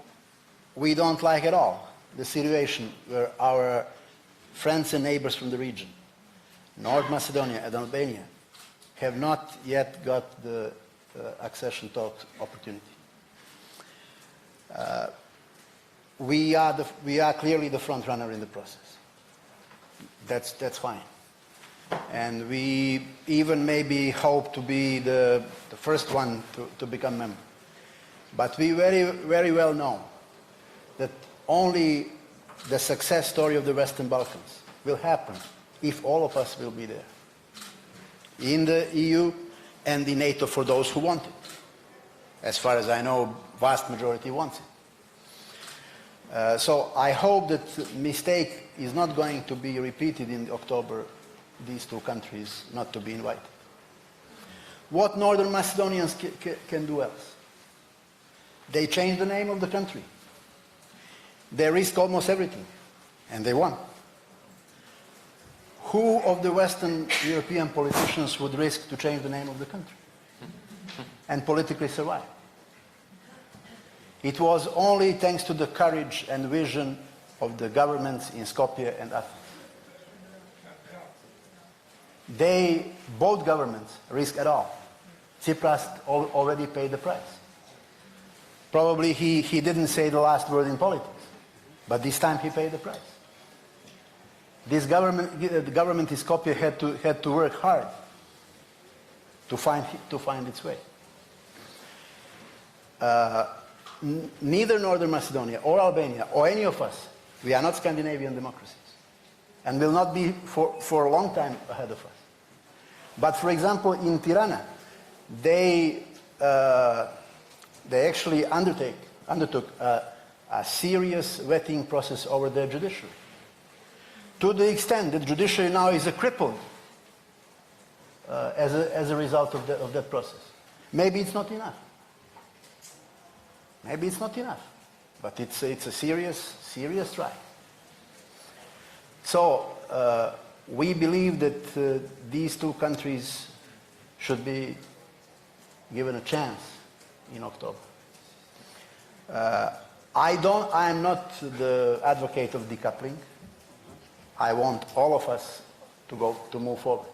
we don't like at all the situation where our friends and neighbors from the region, North Macedonia and Albania, have not yet got the accession talks opportunity. We are clearly the front runner in the process. That's fine. And we even maybe hope to be the first one to become member. But we very well know that only the success story of the Western Balkans will happen if all of us will be there. In the EU and in NATO for those who want it. As far as I know, vast majority wants it. So I hope that mistake is not going to be repeated in October, these two countries not to be invited. What Northern Macedonians can do else? They changed the name of the country. They risk almost everything, and they won. Who of the Western European politicians would risk to change the name of the country and politically survive? It was only thanks to the courage and vision of the governments in Skopje and Athens. Both governments risk at all. Tsipras already paid the price. Probably he didn't say the last word in politics, but this time he paid the price. This government, the government in Skopje had to work hard to find its way. Neither Northern Macedonia or Albania or any of us, we are not Scandinavian democracies and will not be for a long time ahead of us. But for example, in Tirana, they actually undertook a serious vetting process over their judiciary, to the extent that judiciary now is crippled as a result of that process. Maybe it's not enough. Maybe it's not enough, but it's a serious try. So we believe that these two countries should be given a chance in October. I am not the advocate of decoupling. I want all of us to move forward.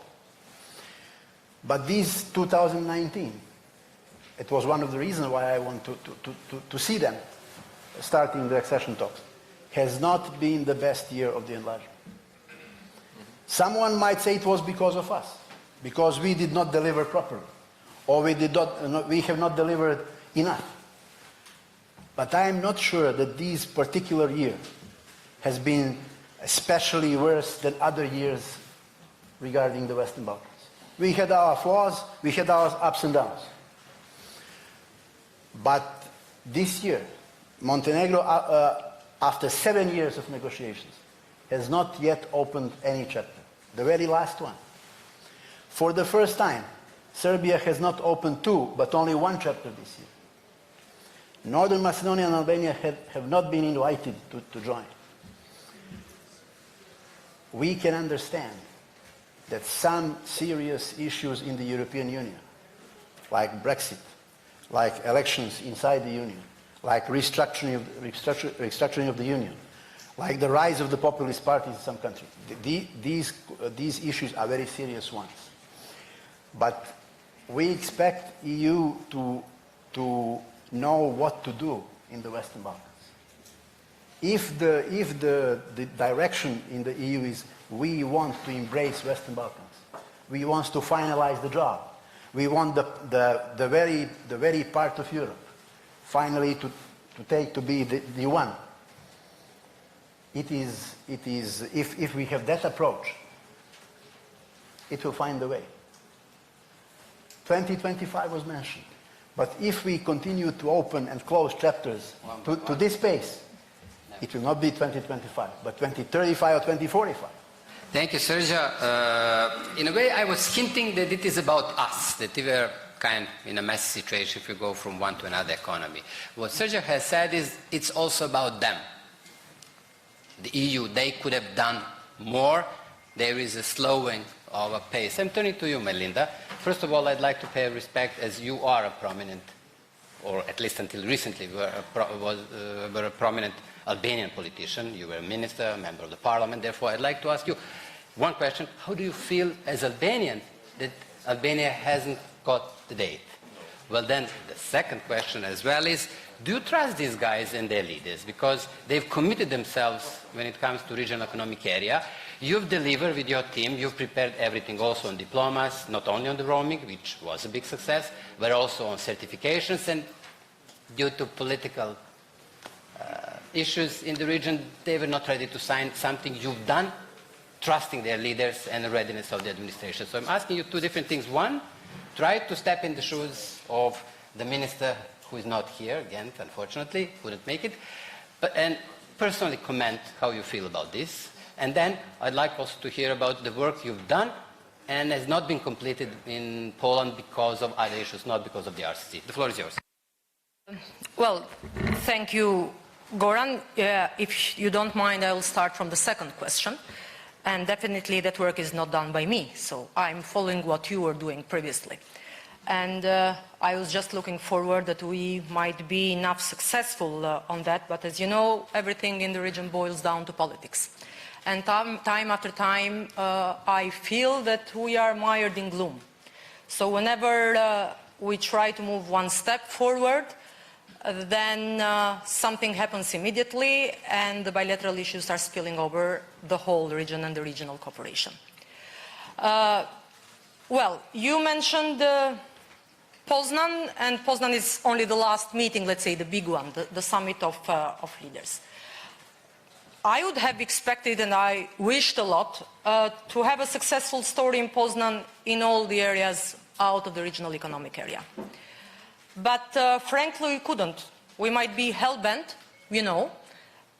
But this 2019, it was one of the reasons why I want to see them starting the accession talks, has not been the best year of the enlargement. Someone might say it was because of us, because we did not deliver properly, or we have not delivered enough. But I am not sure that this particular year has been especially worse than other years regarding the Western Balkans. We had our flaws, we had our ups and downs. But this year, Montenegro, after 7 years of negotiations, has not yet opened any chapter, the very last one. For the first time, Serbia has not opened 2, but only 1 chapter this year. Northern Macedonia and Albania have not been invited to join. We can understand that some serious issues in the European Union, like Brexit, like elections inside the Union, like restructuring of the Union, like the rise of the populist parties in some countries, these issues are very serious ones. But we expect EU to know what to do in the Western Balkans. If the direction in the EU is we want to embrace Western Balkans, we want to finalize the job, we want the very part of Europe finally to be the one. It is if we have that approach, it will find a way. 2025 was mentioned. But if we continue to open and close chapters to this pace, it will not be 2025, but 2035 or 2045. Thank you, Sergio. In a way, I was hinting that it is about us, that we were kind of in a messy situation if we go from one to another economy. What Sergio has said is it's also about them. The EU, they could have done more. There is a slowing of a pace. I'm turning to you, Melinda. First of all, I'd like to pay respect as you are a prominent, or at least until recently were a prominent Albanian politician. You were a minister, a member of the parliament. Therefore, I'd like to ask you one question. How do you feel as Albanian that Albania hasn't got the date? Well, then the second question as well is, do you trust these guys and their leaders? Because they've committed themselves when it comes to regional economic area. You've delivered with your team, you've prepared everything also on diplomas, not only on the roaming, which was a big success, but also on certifications, and due to political issues in the region, they were not ready to sign something you've done, trusting their leaders and the readiness of the administration. So I'm asking you two different things. One, try to step in the shoes of the minister who is not here, again, unfortunately, couldn't make it, and personally comment how you feel about this. And then I'd like also to hear about the work you've done and has not been completed in Poland because of other issues, not because of the RCC. The floor is yours. Well, thank you, Goran. If you don't mind, I will start from the second question. And definitely that work is not done by me, so I'm following what you were doing previously. And I was just looking forward that we might be enough successful on that, but as you know, everything in the region boils down to politics. And time after time, I feel that we are mired in gloom. So whenever we try to move one step forward, then something happens immediately and the bilateral issues are spilling over the whole region and the regional cooperation. Well, you mentioned Poznan, and Poznan is only the last meeting, let's say the big one, the summit of leaders. I would have expected, and I wished a lot, to have a successful story in Poznan in all the areas out of the regional economic area. But frankly, we couldn't. We might be hell-bent, you know,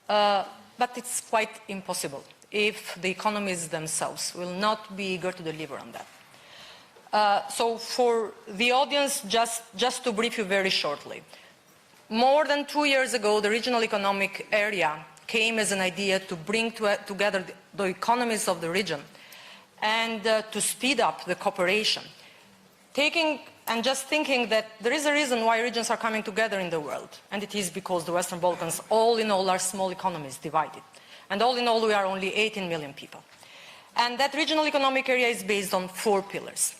but it's quite impossible if the economies themselves will not be eager to deliver on that. So for the audience, just to brief you very shortly, more than 2 years ago, the regional economic area came as an idea to bring together the economies of the region and to speed up the cooperation, taking and just thinking that there is a reason why regions are coming together in the world, and it is because the Western Balkans, all in all, are small economies divided. And all in all, we are only 18 million people. And that regional economic area is based on 4 pillars.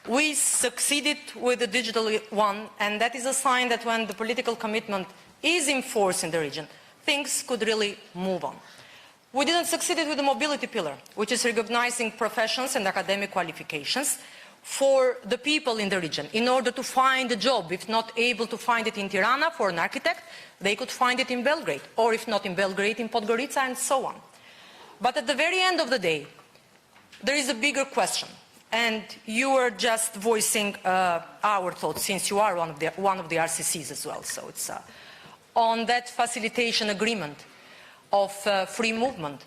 We succeeded with the digital one, and that is a sign that when the political commitment is in force in the region, things could really move on. We didn't succeed with the mobility pillar, which is recognizing professions and academic qualifications for the people in the region. In order to find a job, if not able to find it in Tirana for an architect, they could find it in Belgrade, or if not in Belgrade, in Podgorica, and so on. But at the very end of the day, there is a bigger question, and you are just voicing our thoughts, since you are one of the RCCs as well. So it's on that facilitation agreement of free movement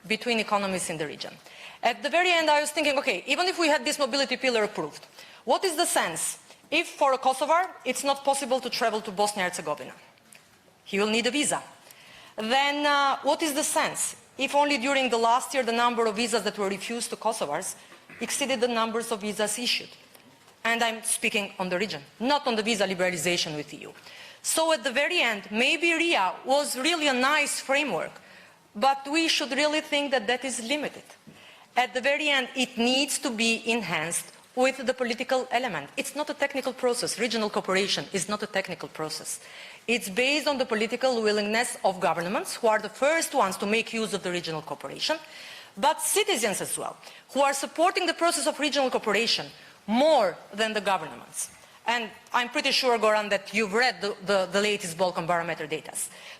between economies in the region. At the very end, I was thinking, okay, even if we had this mobility pillar approved, what is the sense if for a Kosovar it's not possible to travel to Bosnia Herzegovina? He will need a visa. Then what is the sense if only during the last year the number of visas that were refused to Kosovars exceeded the numbers of visas issued? And I'm speaking on the region, not on the visa liberalization with the EU. So at the very end, maybe RIA was really a nice framework, but we should really think that that is limited. At the very end, it needs to be enhanced with the political element. It's not a technical process. Regional cooperation is not a technical process. It's based on the political willingness of governments, who are the first ones to make use of the regional cooperation, but citizens as well, who are supporting the process of regional cooperation more than the governments. And I'm pretty sure, Goran, that you've read the latest Balkan barometer data.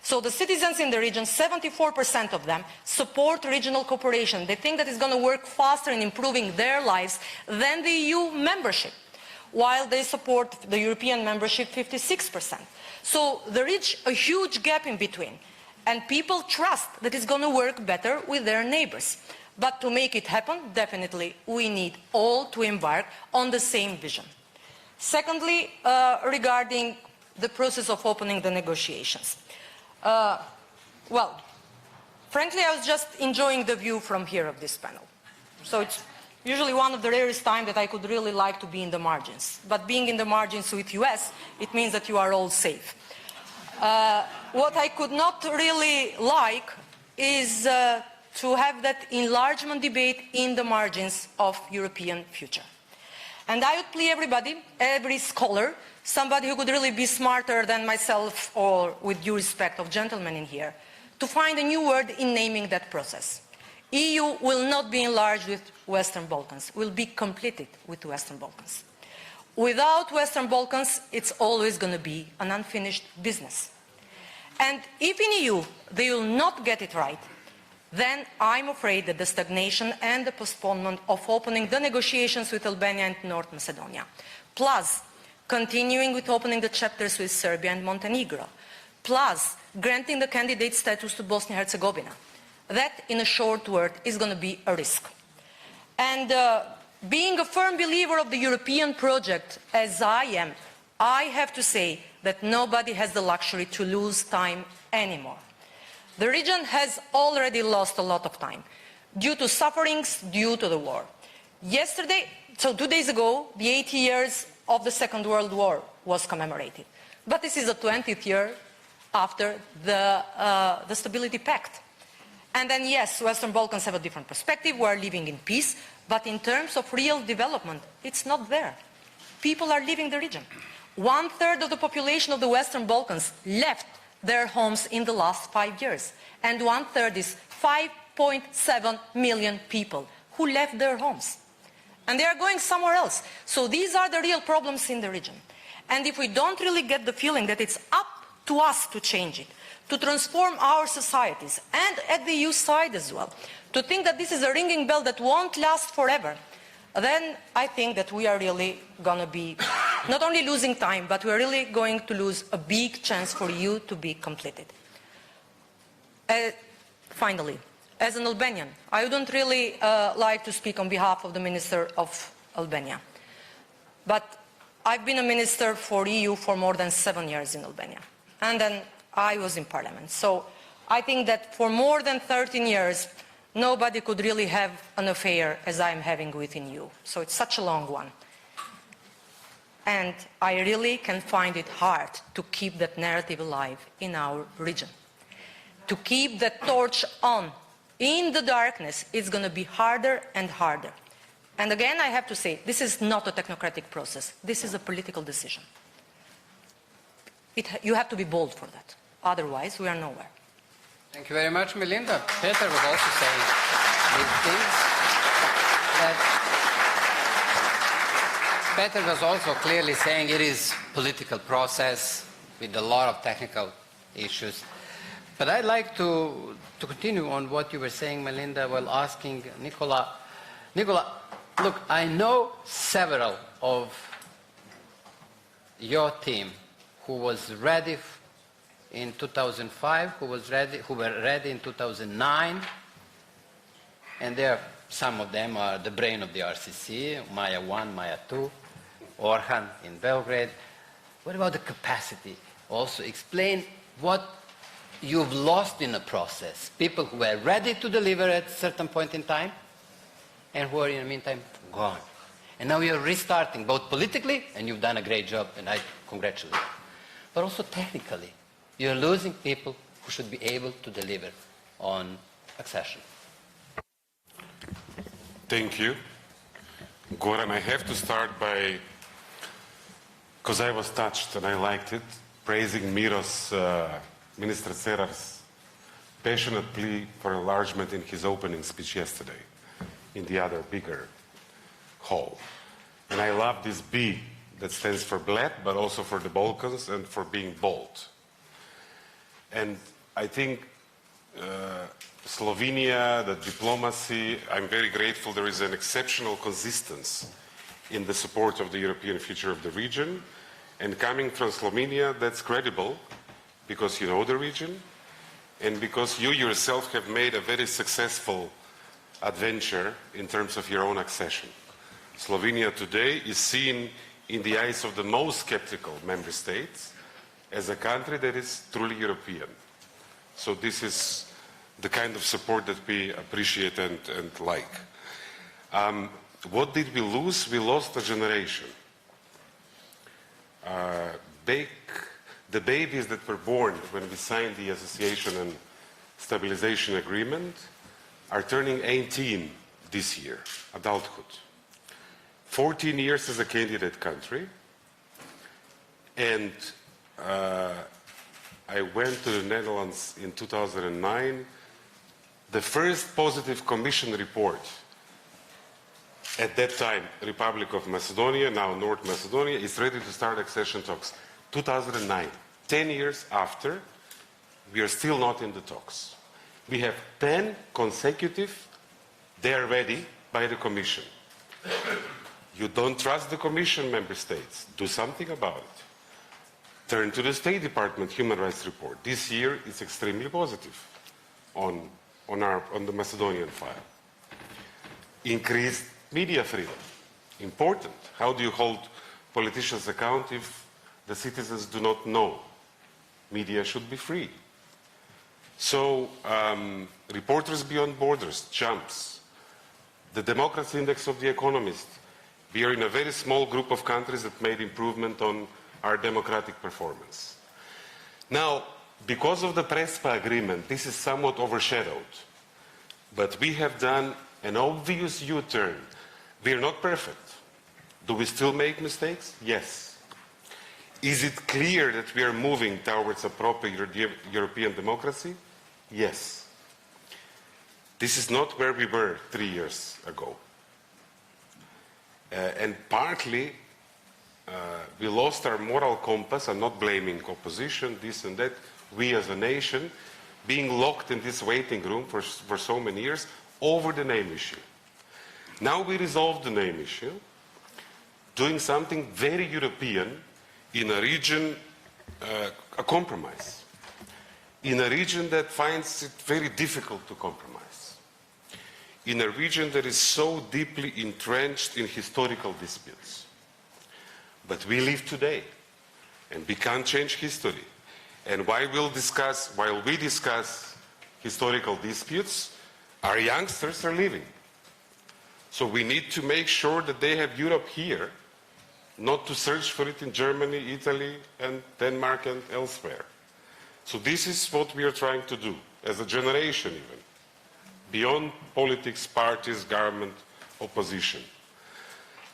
So the citizens in the region, 74% of them support regional cooperation. They think that it's going to work faster in improving their lives than the EU membership, while they support the European membership, 56%. So there is a huge gap in between, and people trust that it's going to work better with their neighbors. But to make it happen, definitely, we need all to embark on the same vision. Secondly, regarding the process of opening the negotiations. Well, frankly, I was just enjoying the view from here of this panel. So it's usually one of the rarest times that I could really like to be in the margins. But being in the margins with US, it means that you are all safe. What I could not really like is to have that enlargement debate in the margins of European future. And I would plea everybody, every scholar, somebody who could really be smarter than myself, or with due respect of gentlemen in here, to find a new word in naming that process. EU will not be enlarged with Western Balkans, will be completed with Western Balkans. Without Western Balkans, it's always going to be an unfinished business. And if in EU they will not get it right, then I'm afraid that the stagnation and the postponement of opening the negotiations with Albania and North Macedonia, plus continuing with opening the chapters with Serbia and Montenegro, plus granting the candidate status to Bosnia Herzegovina, that, in a short word, is going to be a risk. And being a firm believer of the European project, as I am, I have to say that nobody has the luxury to lose time anymore. The region has already lost a lot of time due to sufferings due to the war. Yesterday, so 2 days ago, the 80 years of the Second World War was commemorated. But this is the 20th year after the Stability Pact. And then, yes, Western Balkans have a different perspective. We are living in peace. But in terms of real development, it's not there. People are leaving the region. 1/3 of the population of the Western Balkans left their homes in the last 5 years. And 1/3 is 5.7 million people who left their homes. And they are going somewhere else. So these are the real problems in the region. And if we don't really get the feeling that it's up to us to change it, to transform our societies, and at the EU side as well, to think that this is a ringing bell that won't last forever, then I think that we are really going to be not only losing time, but we're really going to lose a big chance for you to be completed. Finally, as an Albanian, I wouldn't really like to speak on behalf of the Minister of Albania. But I've been a minister for EU for more than 7 years in Albania. And then I was in Parliament. So I think that for more than 13 years, nobody could really have an affair as I'm having within you. So it's such a long one. And I really can find it hard to keep that narrative alive in our region. To keep that torch on in the darkness, it's going to be harder and harder. And again, I have to say, this is not a technocratic process. This is a political decision. You have to be bold for that. Otherwise, we are nowhere. Thank you very much, Melinda. Peter was also saying these things. Peter was also clearly saying it is a political process with a lot of technical issues. But I'd like to continue on what you were saying, Melinda, while asking Nicola. Nicola, look, I know several of your team who was ready in 2005, who were ready in 2009, and some of them are the brain of the RCC, Maya 1, Maya 2, Orhan in Belgrade. What about the capacity? Also explain what you've lost in the process. People who were ready to deliver at a certain point in time, and who are in the meantime gone. And now you're restarting, both politically, and you've done a great job, and I congratulate you, but also technically. You're losing people who should be able to deliver on accession. Thank you. Goran, I have to start by, because I was touched and I liked it, praising Miro's, Minister Cerar's passionate plea for enlargement in his opening speech yesterday in the other bigger hall. And I love this B that stands for Bled, but also for the Balkans and for being bold. And I think Slovenia, the diplomacy, I'm very grateful there is an exceptional consistency in the support of the European future of the region. And coming from Slovenia, that's credible because you know the region and because you yourself have made a very successful adventure in terms of your own accession. Slovenia today is seen in the eyes of the most skeptical member states as a country that is truly European. So this is the kind of support that we appreciate and like. What did we lose? We lost a generation. The babies that were born when we signed the Association and Stabilization Agreement are turning 18 this year, adulthood. 14 years as a candidate country, and I went to the Netherlands in 2009. The first positive Commission report, at that time Republic of Macedonia, now North Macedonia, is ready to start accession talks. 2009, 10 years after, we are still not in the talks. We have 10 consecutive, they are ready by the Commission. You don't trust the Commission, member states. Do something about it. Turn to the State Department Human Rights Report. This year is extremely positive on the Macedonian file. Increased media freedom. Important. How do you hold politicians account if the citizens do not know? Media should be free. So, Reporters Beyond Borders, jumps. The Democracy Index of The Economist. We are in a very small group of countries that made improvement on our democratic performance. Now, because of the Prespa agreement, this is somewhat overshadowed. But we have done an obvious U-turn. We are not perfect. Do we still make mistakes? Yes. Is it clear that we are moving towards a proper European democracy? Yes. This is not where we were 3 years ago. And partly we lost our moral compass. I'm not blaming opposition, this and that. We as a nation, being locked in this waiting room for so many years over the name issue. Now we resolve the name issue, doing something very European in a region, a compromise, in a region that finds it very difficult to compromise, in a region that is so deeply entrenched in historical disputes. But we live today, and we can't change history. And while we discuss historical disputes, our youngsters are leaving. So we need to make sure that they have Europe here, not to search for it in Germany, Italy, and Denmark and elsewhere. So this is what we are trying to do, as a generation even, beyond politics, parties, government, opposition.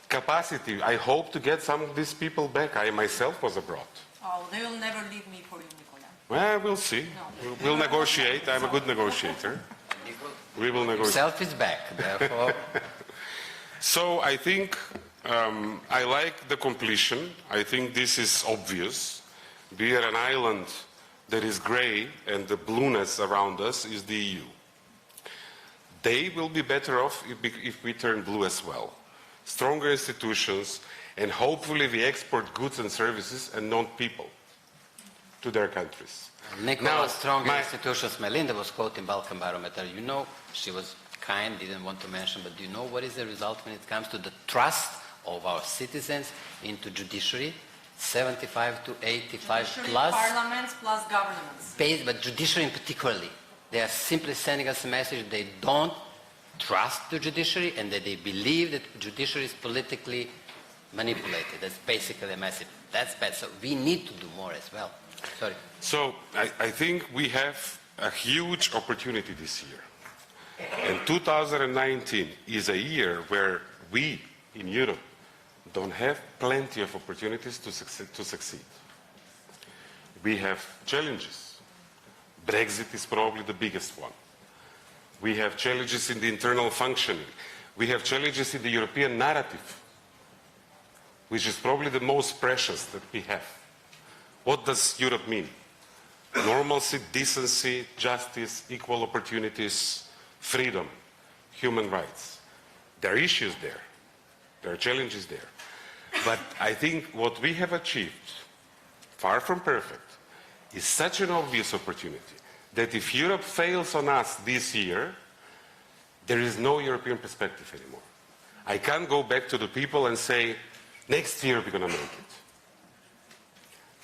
Capacity, I hope to get some of these people back. I myself was abroad. Oh, they will never leave me for you, Nicola. Well, we'll see. No. We'll negotiate. I'm a good negotiator. We will negotiate. Yourself is back, therefore. So I think I like the completion. I think this is obvious. We are an island that is gray, and the blueness around us is the EU. They will be better off if we turn blue as well. Stronger institutions, and hopefully we export goods and services and not people to their countries. Nicola, stronger institutions. Melinda was quoting Balkan Barometer. You know, she was kind, didn't want to mention, but do you know what is the result when it comes to the trust of our citizens into judiciary? 75 to 85 Judiciary, plus. parliaments plus governments. But judiciary in particularly. They are simply sending us a message they don't trust the judiciary and that they believe that judiciary is politically manipulated. That's basically a message. That's bad. So we need to do more as well. Sorry. So I think we have a huge opportunity this year. And 2019 is a year where we in Europe don't have plenty of opportunities to succeed. We have challenges. Brexit is probably the biggest one. We have challenges in the internal functioning. We have challenges in the European narrative, which is probably the most precious that we have. What does Europe mean? Normalcy, decency, justice, equal opportunities, freedom, human rights. There are issues there. There are challenges there. But I think what we have achieved, far from perfect, is such an obvious opportunity that if Europe fails on us this year, there is no European perspective anymore. I can't go back to the people and say, next year we're going to make it.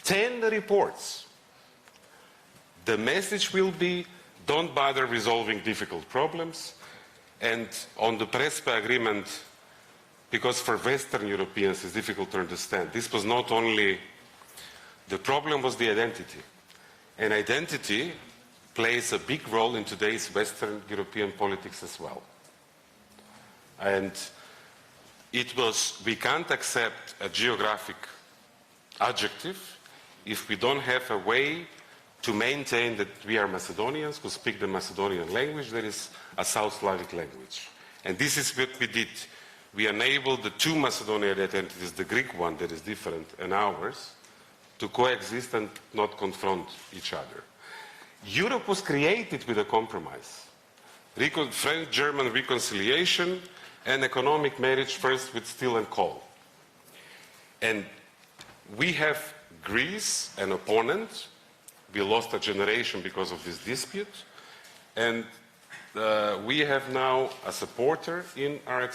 10 reports. The message will be, don't bother resolving difficult problems. And on the Prespa agreement, because for Western Europeans it's difficult to understand, this was not only, the problem was the identity. And identity plays a big role in today's Western European politics as well. And it was, we can't accept a geographic adjective if we don't have a way to maintain that we are Macedonians who speak the Macedonian language, that is a South Slavic language. And this is what we did. We enabled the two Macedonian identities, the Greek one that is different and ours, to coexist and not confront each other. Europe was created with a compromise. French-German reconciliation and economic marriage first with steel and coal. And we have Greece, an opponent. We lost a generation because of this dispute. And we have now a supporter in our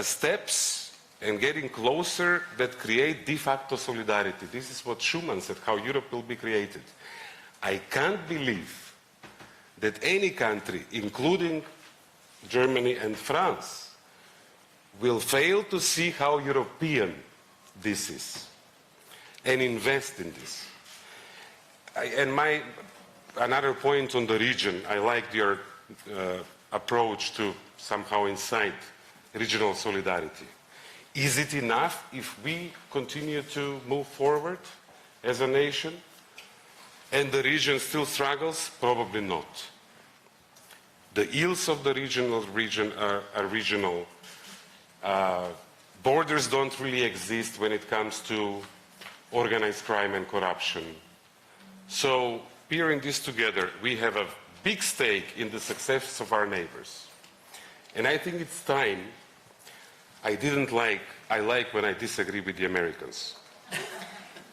steps and getting closer that create de facto solidarity. This is what Schuman said, how Europe will be created. I can't believe that any country, including Germany and France, will fail to see how European this is and invest in this. Another point on the region, I liked your approach to somehow incite regional solidarity. Is it enough if we continue to move forward as a nation and the region still struggles? Probably not. The ills of the region are regional. Borders don't really exist when it comes to organized crime and corruption. So, peering this together, we have a big stake in the success of our neighbors. And I think it's time. I like when I disagree with the Americans.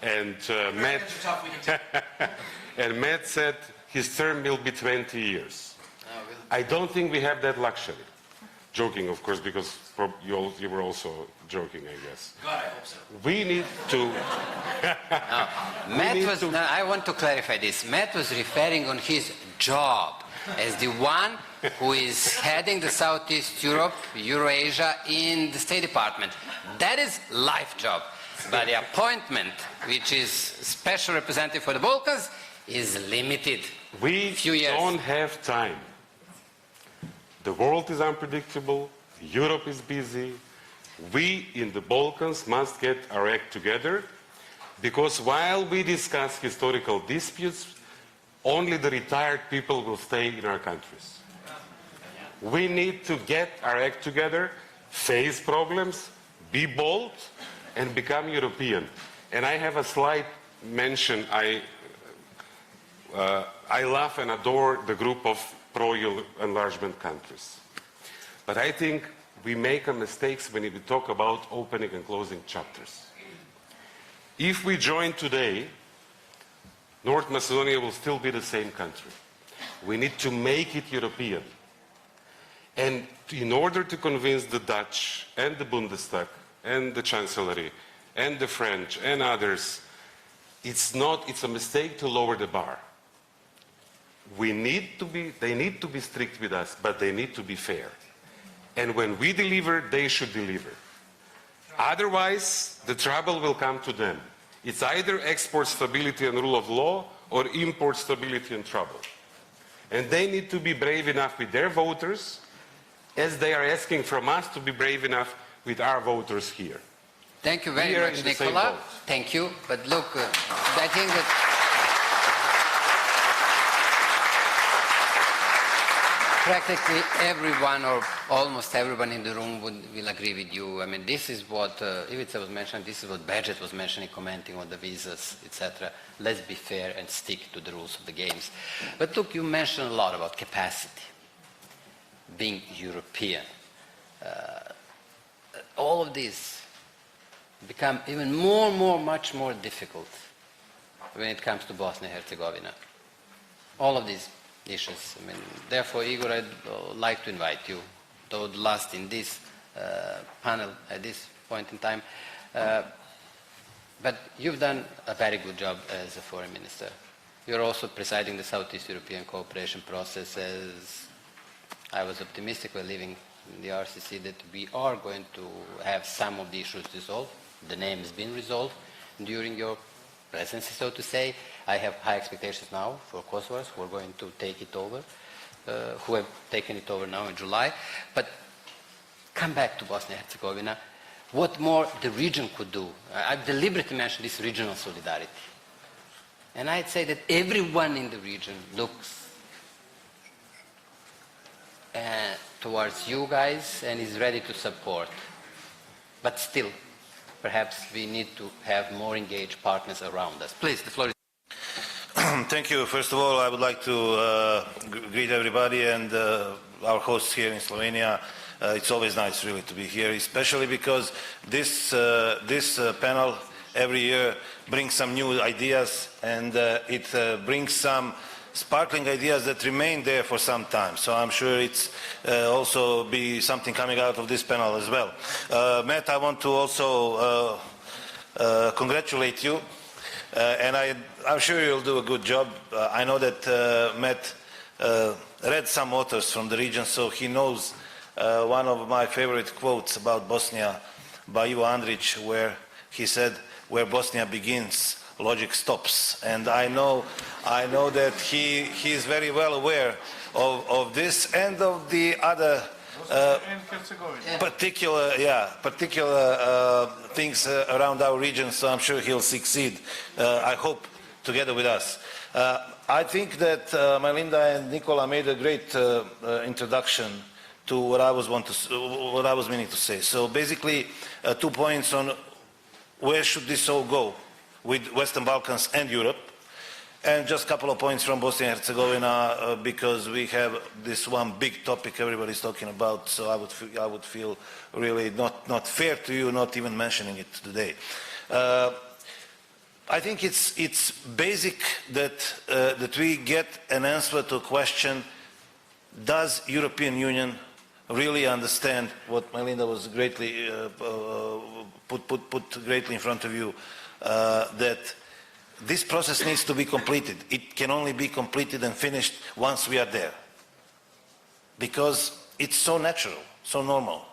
And Matt said his term will be 20 years. I don't think we have that luxury. Joking, of course, because you were also joking, I guess. God, I hope so. We need to... I want to clarify this. Matt was referring on his job as the one who is heading the Southeast Europe, Eurasia in the State Department. That is life job. But the appointment, which is special representative for the Balkans, is limited. We don't have time. The world is unpredictable. Europe is busy. We in the Balkans must get our act together, because while we discuss historical disputes, only the retired people will stay in our countries. We need to get our act together, face problems, be bold, and become European. And I have a slight mention. I love and adore the group of pro-enlargement countries. But I think we make mistakes when we talk about opening and closing chapters. If we join today, North Macedonia will still be the same country. We need to make it European. And in order to convince the Dutch and the Bundestag and the Chancellery and the French and others, it's a mistake to lower the bar. They need to be strict with us, but they need to be fair. And when we deliver, they should deliver. Otherwise, the trouble will come to them. It's either export stability and rule of law or import stability and trouble. And they need to be brave enough with their voters, as they are asking from us to be brave enough with our voters here. Thank you very much, Nicola. Thank you. But look, I think that practically everyone or almost everyone in the room will agree with you. I mean, this is what Ivica was mentioning, this is what Budget was mentioning, commenting on the visas, etc. Let's be fair and stick to the rules of the games. But look, you mentioned a lot about capacity, being European. All of these become even much more difficult when it comes to Bosnia Herzegovina. All of these issues. I mean, therefore, Igor, I'd like to invite you, though last in this panel at this point in time. But you've done a very good job as a foreign minister. You're also presiding the Southeast European cooperation process, as I was optimistic while living in the RCC that we are going to have some of the issues resolved. The name has been resolved during your presidency, so to say. I have high expectations now for Kosovars who are going to take it over, who have taken it over now in July. But come back to Bosnia and Herzegovina. What more the region could do? I've deliberately mentioned this regional solidarity. And I'd say that everyone in the region looks towards you guys and is ready to support. But still, perhaps we need to have more engaged partners around us. Please, the floor is... Thank you. First of all, I would like to greet everybody and our hosts here in Slovenia. It's always nice, really, to be here, especially because this panel every year brings some new ideas, and it brings some sparkling ideas that remain there for some time. So I'm sure it's also be something coming out of this panel as well. Matt, I want to also congratulate you, and I'm sure you'll do a good job. I know that Matt read some authors from the region, so he knows one of my favorite quotes about Bosnia by Ivo Andrić, where he said, "Where Bosnia begins, logic stops." And I know that he is very well aware of this and of the other particular things around our region, so I'm sure he'll succeed, I hope, together with us. I think that Melinda and Nicola made a great introduction to what I was meaning to say. So basically, 2 points on where should this all go with Western Balkans and Europe, and just a couple of points from Bosnia and Herzegovina because we have this one big topic everybody's talking about. So I would feel really not fair to you not even mentioning it today. I think it's basic that we get an answer to a question: does European Union really understand what Melinda was greatly put greatly in front of you, that this process needs to be completed. It can only be completed and finished once we are there, because it's so natural, so normal.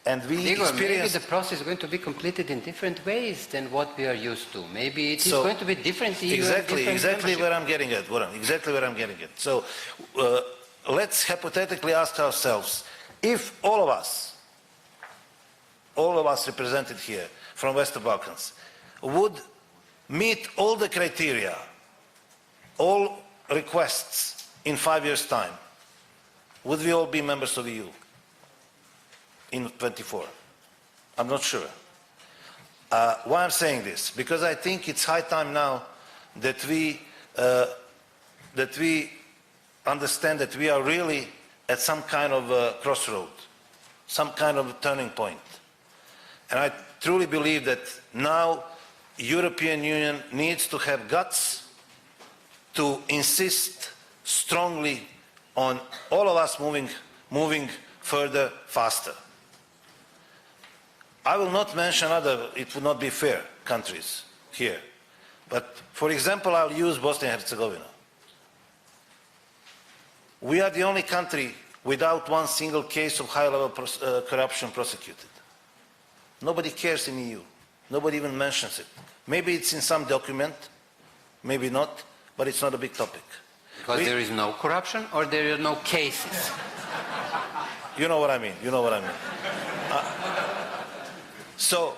And we Igor, maybe the process is going to be completed in different ways than what we are used to. Maybe it is going to be different. Exactly where I'm getting at, Goran. Exactly where I'm getting at. So let's hypothetically ask ourselves, if all of us represented here from Western Balkans would meet all the criteria, all requests in 5 years' time, would we all be members of the EU in 24? I'm not sure. Why I'm saying this? Because I think it's high time now that we understand that we are really at some kind of a crossroad, some kind of a turning point. And I truly believe that now European Union needs to have guts to insist strongly on all of us moving further, faster. I will not mention other, it would not be fair, countries here. But for example, I'll use Bosnia and Herzegovina. We are the only country without one single case of high-level corruption prosecuted. Nobody cares in the EU. Nobody even mentions it. Maybe it's in some document, maybe not, but it's not a big topic. Because there is no corruption, or there are no cases? You know what I mean. You know what I mean. So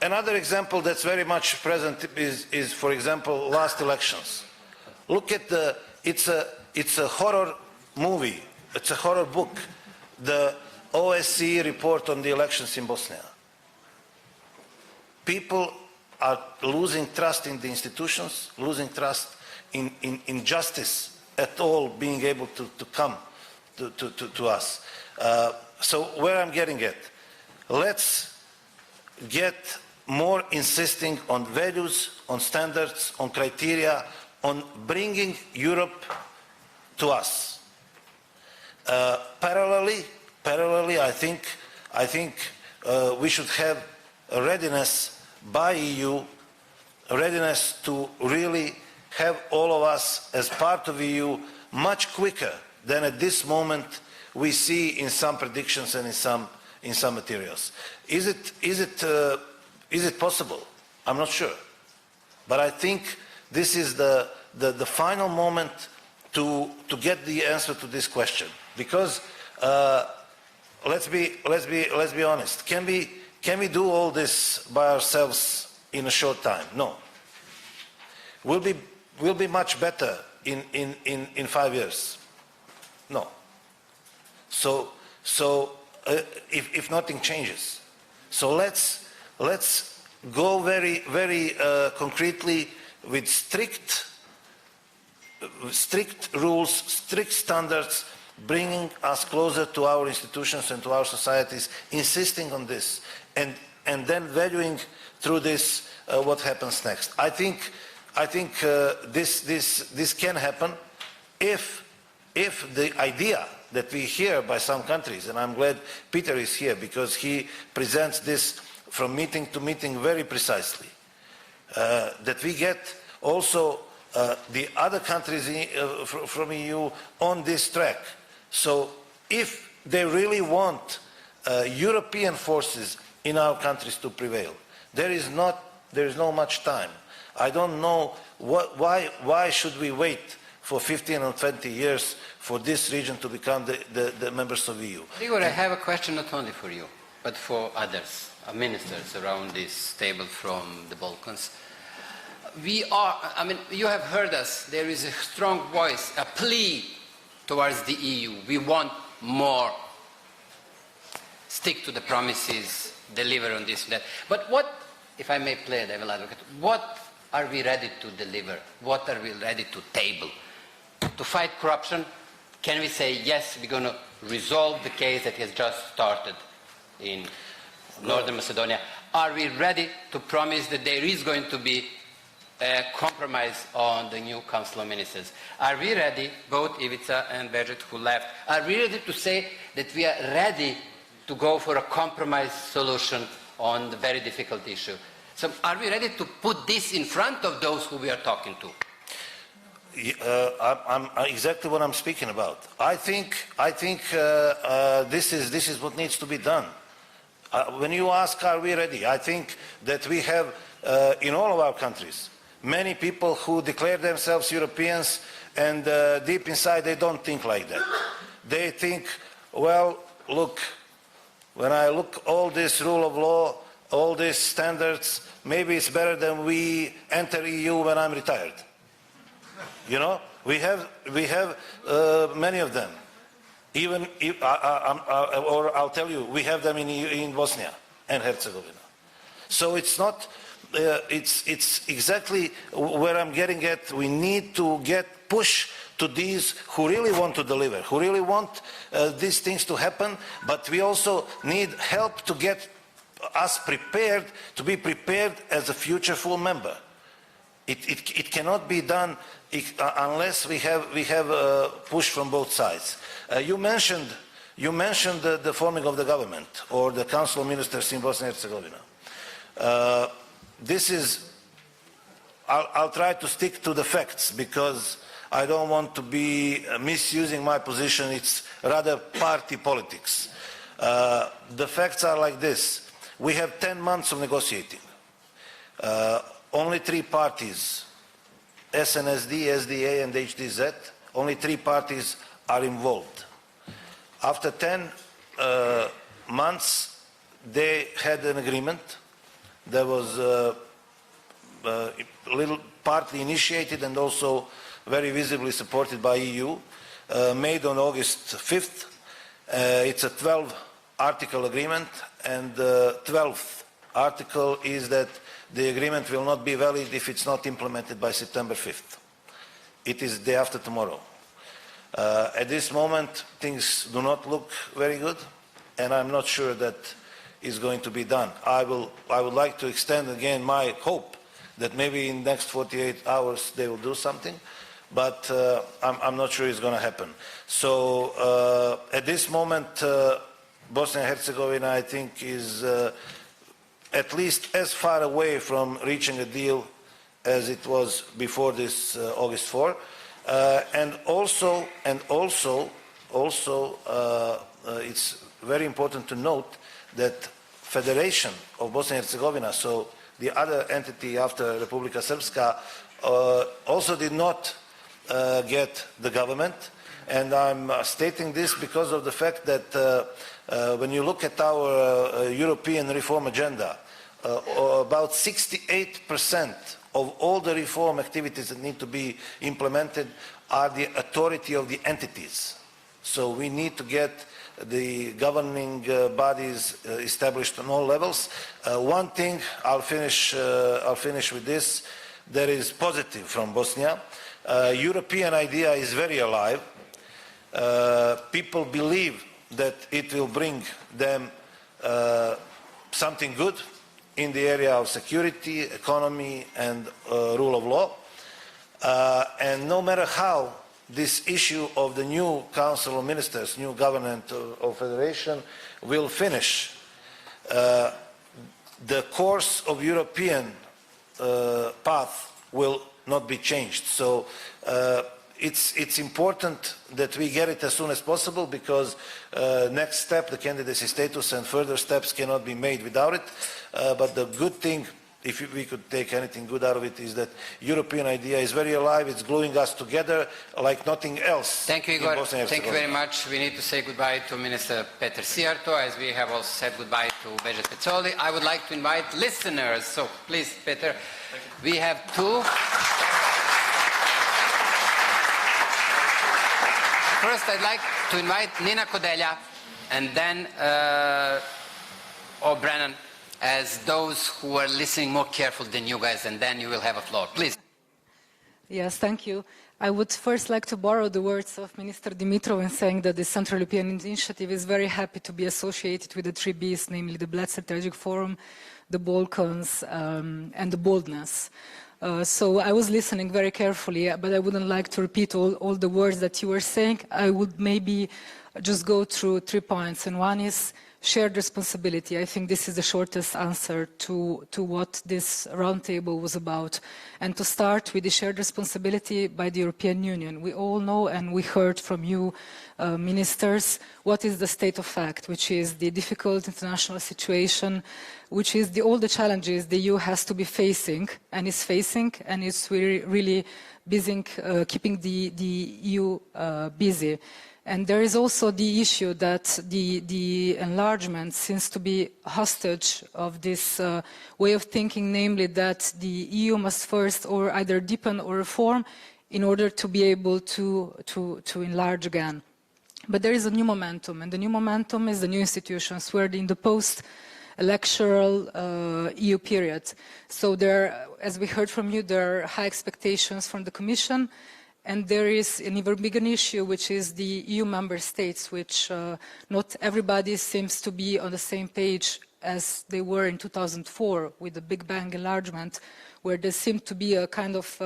another example that's very much present is for example, last elections. Look at it's a horror movie. It's a horror book. The OSCE report on the elections in Bosnia. People are losing trust in the institutions, losing trust in justice at all being able to come to us. So where I'm getting at, let's get more insisting on values, on standards, on criteria, on bringing Europe to us. Parallelly, I think we should have a readiness by EU, a readiness to really have all of us as part of EU much quicker than at this moment we see in some predictions and in some materials. Is it possible? I'm not sure, but I think this is the final moment to get the answer to this question. Because let's be honest. Can we do all this by ourselves in a short time? No. We'll be much better in 5 years. No. So if nothing changes, so let's go very concretely with strict rules, strict standards, bringing us closer to our institutions and to our societies, insisting on this, and then valuing through this what happens next. I think this can happen if the idea that we hear by some countries, and I'm glad Peter is here because he presents this from meeting to meeting very precisely, that we get also the other countries from EU on this track. So if they really want European forces in our countries to prevail, there is no much time. I don't know why should we wait for 15 or 20 years for this region to become the members of the EU. Igor, I have a question not only for you, but for others, ministers around this table from the Balkans. You have heard us, there is a strong voice, a plea towards the EU. We want more. Stick to the promises, deliver on this and that. But what, if I may play devil advocate, what are we ready to deliver? What are we ready to table? To fight corruption, can we say, yes, we're going to resolve the case that has just started in Northern Macedonia? Are we ready to promise that there is going to be a compromise on the new Council of Ministers? Are we ready, both Ivica and Bejet who left, are we ready to say that we are ready to go for a compromise solution on the very difficult issue? So are we ready to put this in front of those who we are talking to? I'm exactly what I'm speaking about. I think this is what needs to be done. When you ask, are we ready? I think that we have in all of our countries many people who declare themselves Europeans, and deep inside they don't think like that. They think, well, look, when I look all this rule of law, all these standards, maybe it's better than we enter EU when I'm retired. You know, we have many of them. Even if, or I'll tell you, we have them in Bosnia and Herzegovina. So it's not. It's exactly where I'm getting at. We need to push to these who really want to deliver, who really want these things to happen. But we also need help to get us prepared, to be prepared as a future full member. It cannot be done unless we have a push from both sides. You mentioned the forming of the government or the Council of Ministers in Bosnia and Herzegovina. This is, I'll try to stick to the facts because I don't want to be misusing my position. It's rather party politics. The facts are like this. We have 10 months of negotiating. Only 3 parties, SNSD, SDA and HDZ, only 3 parties are involved. After 10 months, they had an agreement. There was a little partly initiated and also very visibly supported by EU, made on August 5th. It's a 12-article agreement, and the 12th article is that the agreement will not be valid if it's not implemented by September 5th. It is the day after tomorrow. At this moment, things do not look very good, and I'm not sure that is going to be done. I would like to extend again my hope that maybe in the next 48 hours they will do something, but I'm not sure it's going to happen. So at this moment, Bosnia and Herzegovina, I think, is at least as far away from reaching a deal as it was before this August 4. And also, it's very important to note that Federation of Bosnia and Herzegovina, so the other entity after Republika Srpska, also did not get the government. And I'm stating this because of the fact that when you look at our European reform agenda, about 68% of all the reform activities that need to be implemented are the authority of the entities. So we need to get the governing bodies established on all levels. One thing, I'll finish with this, that is positive from Bosnia. European idea is very alive. People believe that it will bring them something good in the area of security, economy, and rule of law. And no matter how this issue of the new Council of Ministers, new government of federation, will finish, the course of European path will not be changed. So it's important that we get it as soon as possible, because next step, the candidacy status, and further steps cannot be made without it. But the good thing if we could take anything good out of it, is that European idea is very alive. It's gluing us together like nothing else. Thank you, Igor. Thank you very much. We need to say goodbye to Minister Peter Sijarto, as we have also said goodbye to Beža Pezzoli. I would like to invite listeners. So please, Peter, we have two. First, I'd like to invite Nina Kodelja and then O'Brien as those who are listening more carefully than you guys, and then you will have a floor. Please. Yes, thank you. I would first like to borrow the words of Minister Dimitrov in saying that the Central European Initiative is very happy to be associated with the three Bs, namely the Bled Strategic Forum, the Balkans, and the boldness. So I was listening very carefully, but I wouldn't like to repeat all the words that you were saying. I would maybe just go through 3 points, and one is shared responsibility. I think this is the shortest answer to what this roundtable was about. And to start with the shared responsibility by the European Union. We all know, and we heard from you, ministers, what is the state of fact, which is the difficult international situation, which is all the challenges the EU has to be facing, and is facing, and it's really busy, keeping the EU busy. And there is also the issue that the enlargement seems to be hostage of this way of thinking, namely that the EU must first or either deepen or reform in order to be able to enlarge again. But there is a new momentum, and the new momentum is the new institutions. We're in the post-electoral EU period. So there, as we heard from you, there are high expectations from the Commission. And there is an even bigger issue, which is the EU member states, which not everybody seems to be on the same page as they were in 2004 with the Big Bang enlargement, where there seemed to be a kind of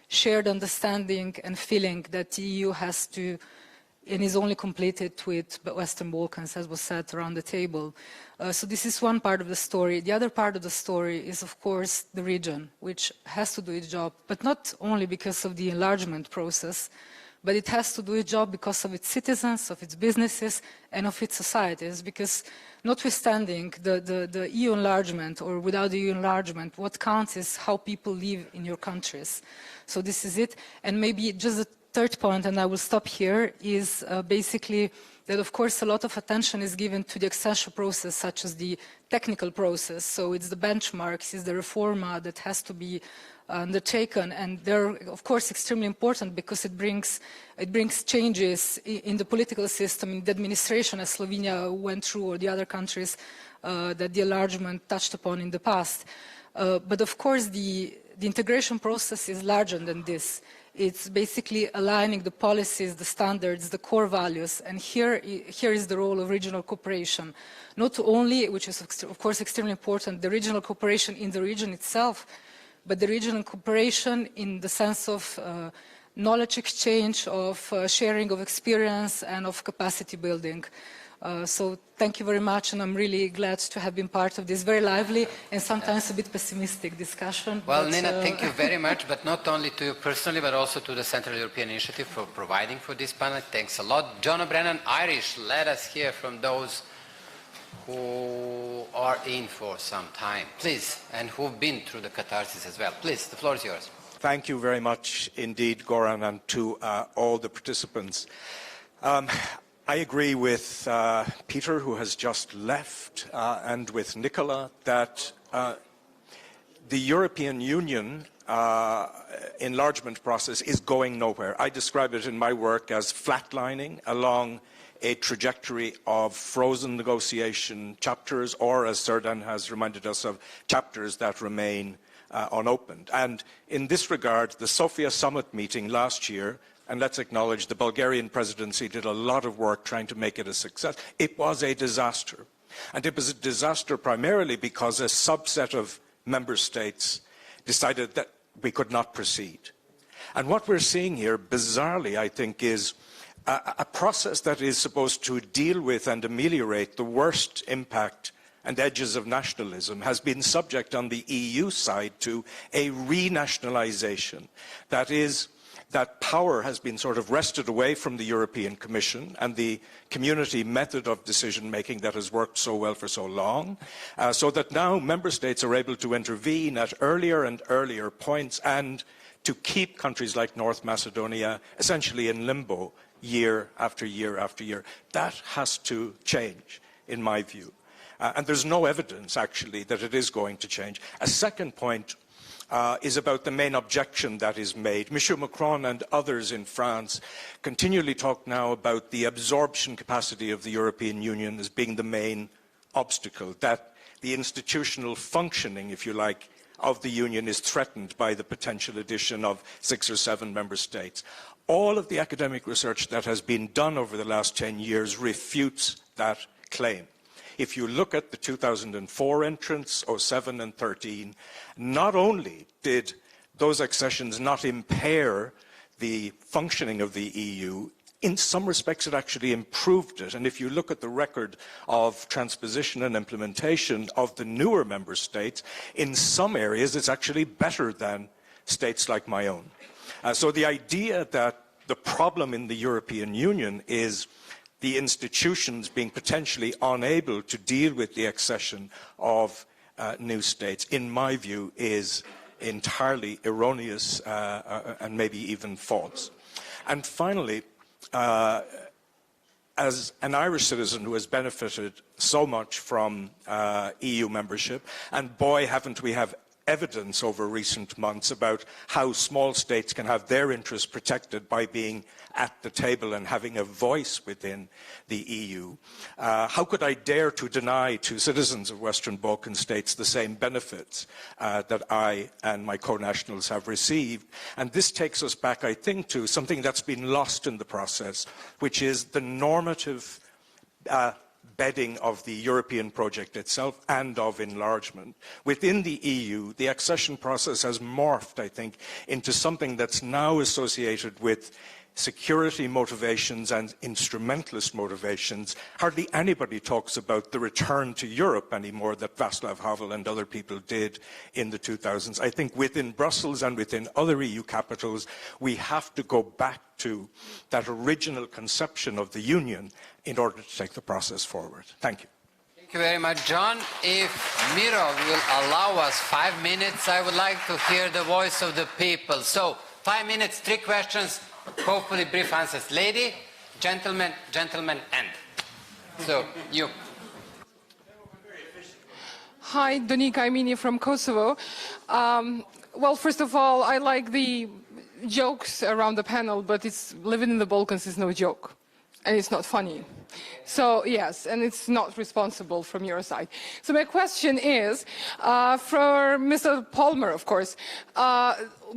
shared understanding and feeling that the EU has to, and is only completed with the Western Balkans, as was said around the table. So this is one part of the story. The other part of the story is, of course, the region, which has to do its job, but not only because of the enlargement process, but it has to do its job because of its citizens, of its businesses, and of its societies, because notwithstanding the EU enlargement, or without the EU enlargement, what counts is how people live in your countries. So this is it. And maybe just the third point, and I will stop here, is basically that, of course, a lot of attention is given to the accession process, such as the technical process. So it's the benchmarks, it's the reforma that has to be undertaken, and they're, of course, extremely important because it brings changes in the political system, in the administration, as Slovenia went through, or the other countries that the enlargement touched upon in the past. But of course, the integration process is larger than this. It's basically aligning the policies, the standards, the core values, and here is the role of regional cooperation. Not only, which is of course extremely important, the regional cooperation in the region itself, but the regional cooperation in the sense of knowledge exchange, of sharing of experience, and of capacity building. So thank you very much, and I'm really glad to have been part of this very lively and sometimes a bit pessimistic discussion. Well, Nina, thank you very much, but not only to you personally, but also to the Central European Initiative for providing for this panel. Thanks a lot. John O'Brien, Irish, let us hear from those who are in for some time, please, and who've been through the catharsis as well. Please, the floor is yours. Thank you very much indeed, Goran, and to all the participants. I agree with Peter, who has just left, and with Nicola, that the European Union enlargement process is going nowhere. I describe it in my work as flatlining along a trajectory of frozen negotiation chapters, or, as Serdan has reminded us of, chapters that remain unopened. And in this regard, the Sofia summit meeting last year, and let's acknowledge the Bulgarian presidency did a lot of work trying to make it a success. It was a disaster. And it was a disaster primarily because a subset of member states decided that we could not proceed. And what we're seeing here, bizarrely, I think, is a process that is supposed to deal with and ameliorate the worst impact and edges of nationalism has been subject on the EU side to a renationalization that is that power has been sort of wrested away from the European Commission and the community method of decision-making that has worked so well for so long, so that now member states are able to intervene at earlier and earlier points and to keep countries like North Macedonia essentially in limbo year after year after year. That has to change, in my view. And there's no evidence, actually, that it is going to change. A second point is about the main objection that is made. Monsieur Macron and others in France continually talk now about the absorption capacity of the European Union as being the main obstacle, that the institutional functioning, if you like, of the Union is threatened by the potential addition of 6 or 7 member states. All of the academic research that has been done over the last 10 years refutes that claim. If you look at the 2004 entrants, 07 and 13, not only did those accessions not impair the functioning of the EU, in some respects it actually improved it. And if you look at the record of transposition and implementation of the newer member states, in some areas it's actually better than states like my own. So the idea that the problem in the European Union is the institutions being potentially unable to deal with the accession of new states, in my view, is entirely erroneous and maybe even false. And finally, as an Irish citizen who has benefited so much from EU membership, and boy, haven't we have evidence over recent months about how small states can have their interests protected by being at the table and having a voice within the EU. How could I dare to deny to citizens of Western Balkan states the same benefits that I and my co-nationals have received? And this takes us back, I think, to something that's been lost in the process, which is the normative bedding of the European project itself and of enlargement. Within the EU, the accession process has morphed, I think, into something that's now associated with security motivations and instrumentalist motivations. Hardly anybody talks about the return to Europe anymore that Václav Havel and other people did in the 2000s. I think within Brussels and within other EU capitals, we have to go back to that original conception of the Union in order to take the process forward. Thank you. Thank you very much, John. If Miro will allow us 5 minutes, I would like to hear the voice of the people. So, 5 minutes, 3 questions, hopefully brief answers. Lady, gentleman, gentleman, and. So, you. Hi, Donika Imini from Kosovo. Well, first of all, I like the jokes around the panel, but living in the Balkans is no joke. And it's not funny. So, yes, and it's not responsible from your side. So my question is, for Mr. Palmer, of course,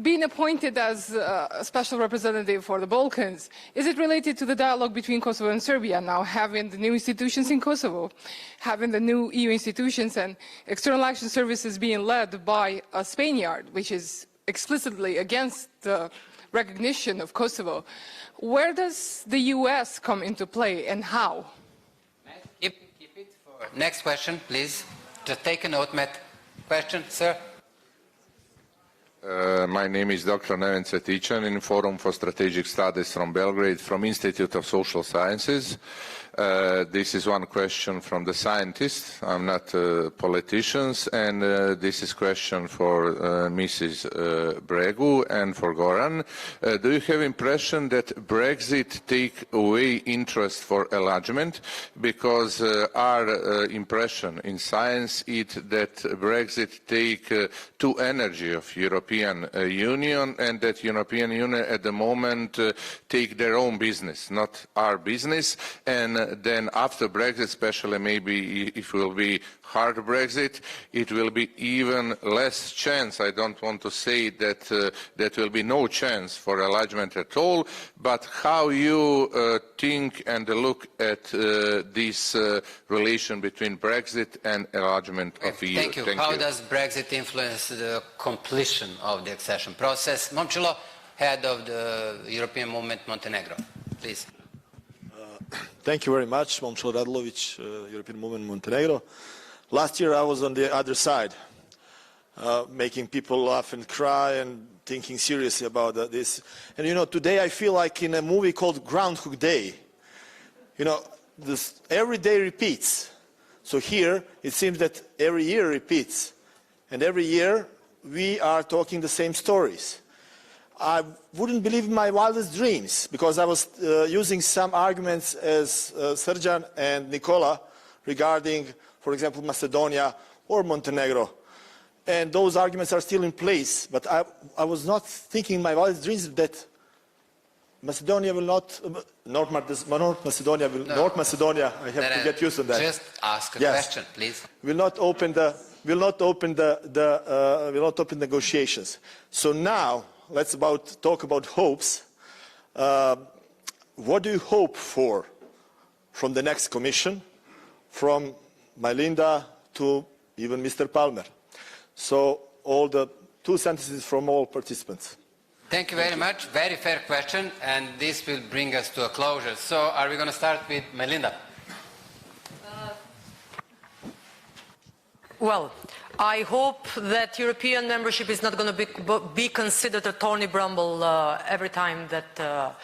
being appointed as a special representative for the Balkans, is it related to the dialogue between Kosovo and Serbia now, having the new institutions in Kosovo, having the new EU institutions and external action services being led by a Spaniard, which is explicitly against the recognition of Kosovo? Where does the US come into play and how? Keep it for next question, please. Just take a note, Matt. Question, sir? My name is Dr. Neven Cvetićan in Forum for Strategic Studies from Belgrade, from Institute of Social Sciences. This is one question from the scientists. I'm not a politician, and this is question for Mrs. Bregu and for Goran. Do you have impression that Brexit take away interest for enlargement? Because our impression in science is that Brexit take to energy of European Union, and that European Union at the moment take their own business, not our business, and then after Brexit, especially maybe if it will be hard Brexit, it will be even less chance. I don't want to say that there will be no chance for enlargement at all, but how you think and look at this relation between Brexit and enlargement of EU? Thank you. How does Brexit influence the completion of the accession process? Momčilo, head of the European Movement Montenegro, please. Thank you very much, Momčilo Radulović, European Movement Montenegro. Last year I was on the other side. making people laugh and cry and thinking seriously about this. And you know, today I feel like in a movie called Groundhog Day. You know, this every day repeats. So here, it seems that every year repeats. And every year, we are talking the same stories. I wouldn't believe in my wildest dreams, because I was using some arguments as Srđan and Nikola regarding, for example, Macedonia or Montenegro. And those arguments are still in place, but I was not thinking in my wildest dreams that Macedonia will not, North Macedonia, I have to get used to that. Just ask a question, please. Will not open negotiations. So now, let's talk about hopes. What do you hope for from the next Commission, from Melinda to even Mr. Palmer? So all the 2 sentences from all participants. Thank you very much. Very fair question, and this will bring us to a closure. So are we going to start with Melinda? Well, I hope that European membership is not going to be considered a thorny bramble every time that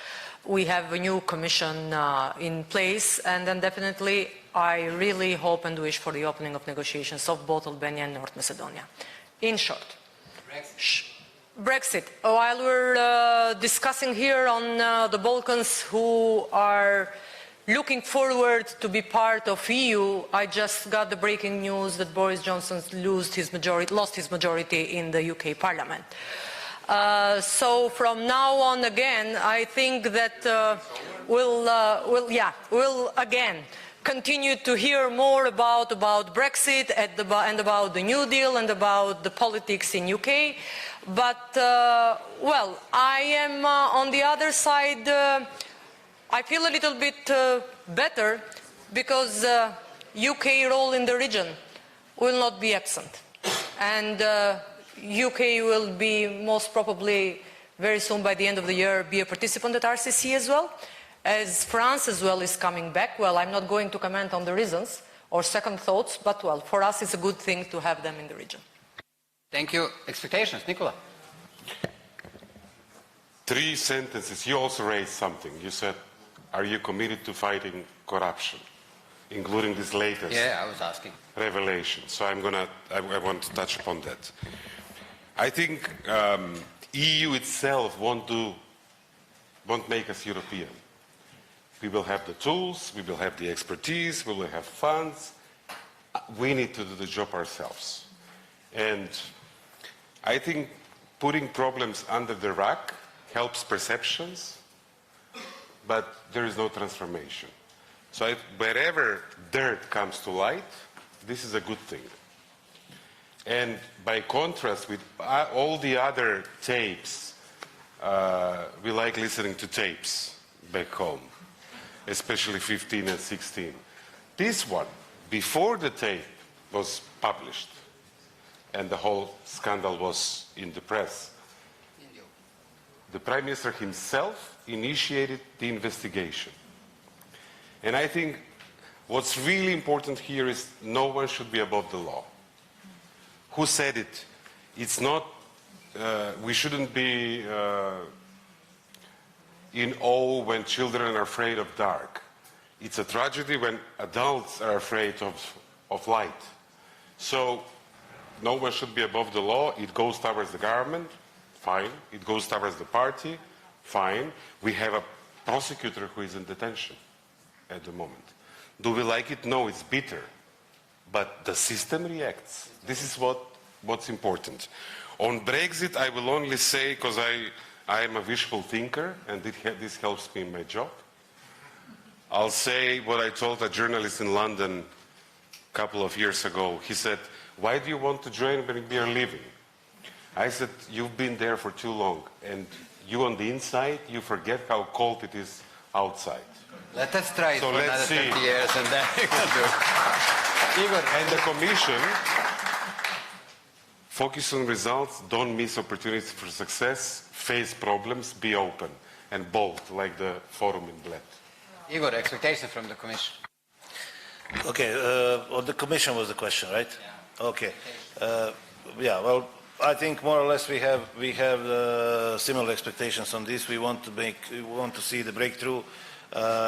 we have a new commission in place, and then definitely I really hope and wish for the opening of negotiations of both Albania and North Macedonia. In short, Brexit. While we're discussing here on the Balkans who are looking forward to be part of EU, I just got the breaking news that Boris Johnson lost his majority in the UK Parliament. So from now on again, I think that we'll again continue to hear more about Brexit and about the New Deal and about the politics in UK. But, well, I am on the other side, I feel a little bit better because UK role in the region will not be absent. And UK will be most probably very soon by the end of the year be a participant at RCC as well. As France as well is coming back, well, I'm not going to comment on the reasons or second thoughts, but well, for us it's a good thing to have them in the region. Thank you. Expectations, Nicola? 3 sentences. You also raised something. You said, are you committed to fighting corruption, including this latest I was asking. revelation? So I want to touch upon that. I think EU itself won't make us European. We will have the tools, we will have the expertise, we will have funds. We need to do the job ourselves. And I think putting problems under the rug helps perceptions, but there is no transformation. So wherever dirt comes to light, this is a good thing. And by contrast with all the other tapes, we like listening to tapes back home, especially 15 and 16. This one, before the tape was published and the whole scandal was in the press, the Prime Minister himself initiated the investigation. And I think what's really important here is no one should be above the law. Who said it? It's not, we shouldn't be in awe when children are afraid of dark. It's a tragedy when adults are afraid of light. So no one should be above the law. It goes towards the government, fine. It goes towards the party, fine. We have a prosecutor who is in detention at the moment. Do we like it? No, it's bitter. But the system reacts. This is what's important. On Brexit, I will only say, because I am a visual thinker, and this helps me in my job. I'll say what I told a journalist in London a couple of years ago. He said, why do you want to join when we are leaving? I said, you've been there for too long, and you on the inside, you forget how cold it is outside. Let us try it for another 30 years, and then we can do it. Igor, and the Commission, focus on results, don't miss opportunities for success, face problems, be open and bold, like the forum in Bled. Igor, expectations from the Commission. Okay, on the Commission was the question, right? Yeah. Okay. Yeah, well, I think more or less we have similar expectations on this. We want to see the breakthrough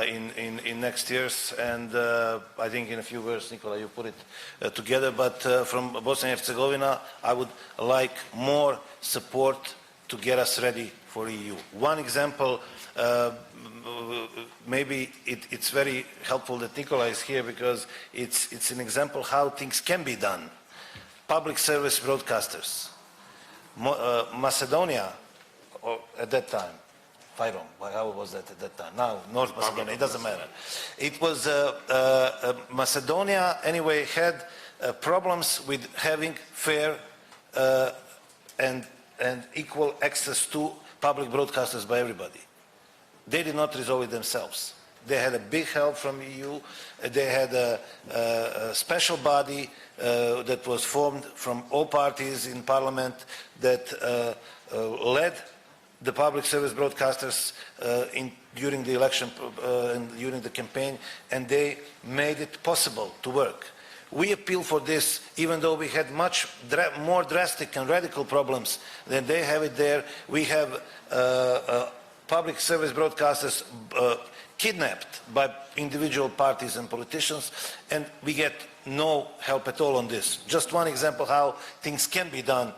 in next years, and I think in a few words, Nikola, you put it together. But from Bosnia and Herzegovina, I would like more support to get us ready for EU. One example, maybe it's very helpful that Nikola is here because it's an example how things can be done. Public service broadcasters. Macedonia, at that time, Fyrom, how was that at that time? Now, North Macedonia, it doesn't matter. It was, Macedonia anyway had problems with having fair and equal access to public broadcasters by everybody. They did not resolve it themselves. They had a big help from EU. They had a special body that was formed from all parties in parliament that led the public service broadcasters during the election and during the campaign, and they made it possible to work. We appeal for this, even though we had much more drastic and radical problems than they have it there. We have public service broadcasters kidnapped by individual parties and politicians, and we get no help at all on this. Just one example how things can be done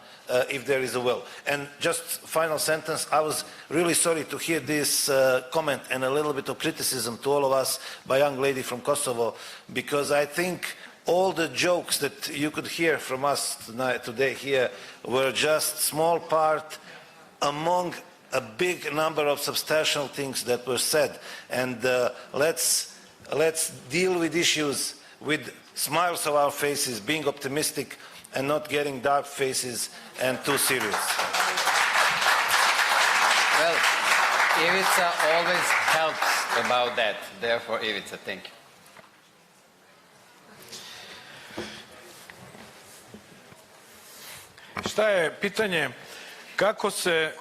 if there is a will. And just final sentence, I was really sorry to hear this comment and a little bit of criticism to all of us by a young lady from Kosovo, because I think all the jokes that you could hear from us today here were just small part among a big number of substantial things that were said. And let's deal with issues with smiles on our faces, being optimistic and not getting dark faces and too serious. Well, Ivica always helps about that. Therefore, Ivica, thank you. Šta je pitanje?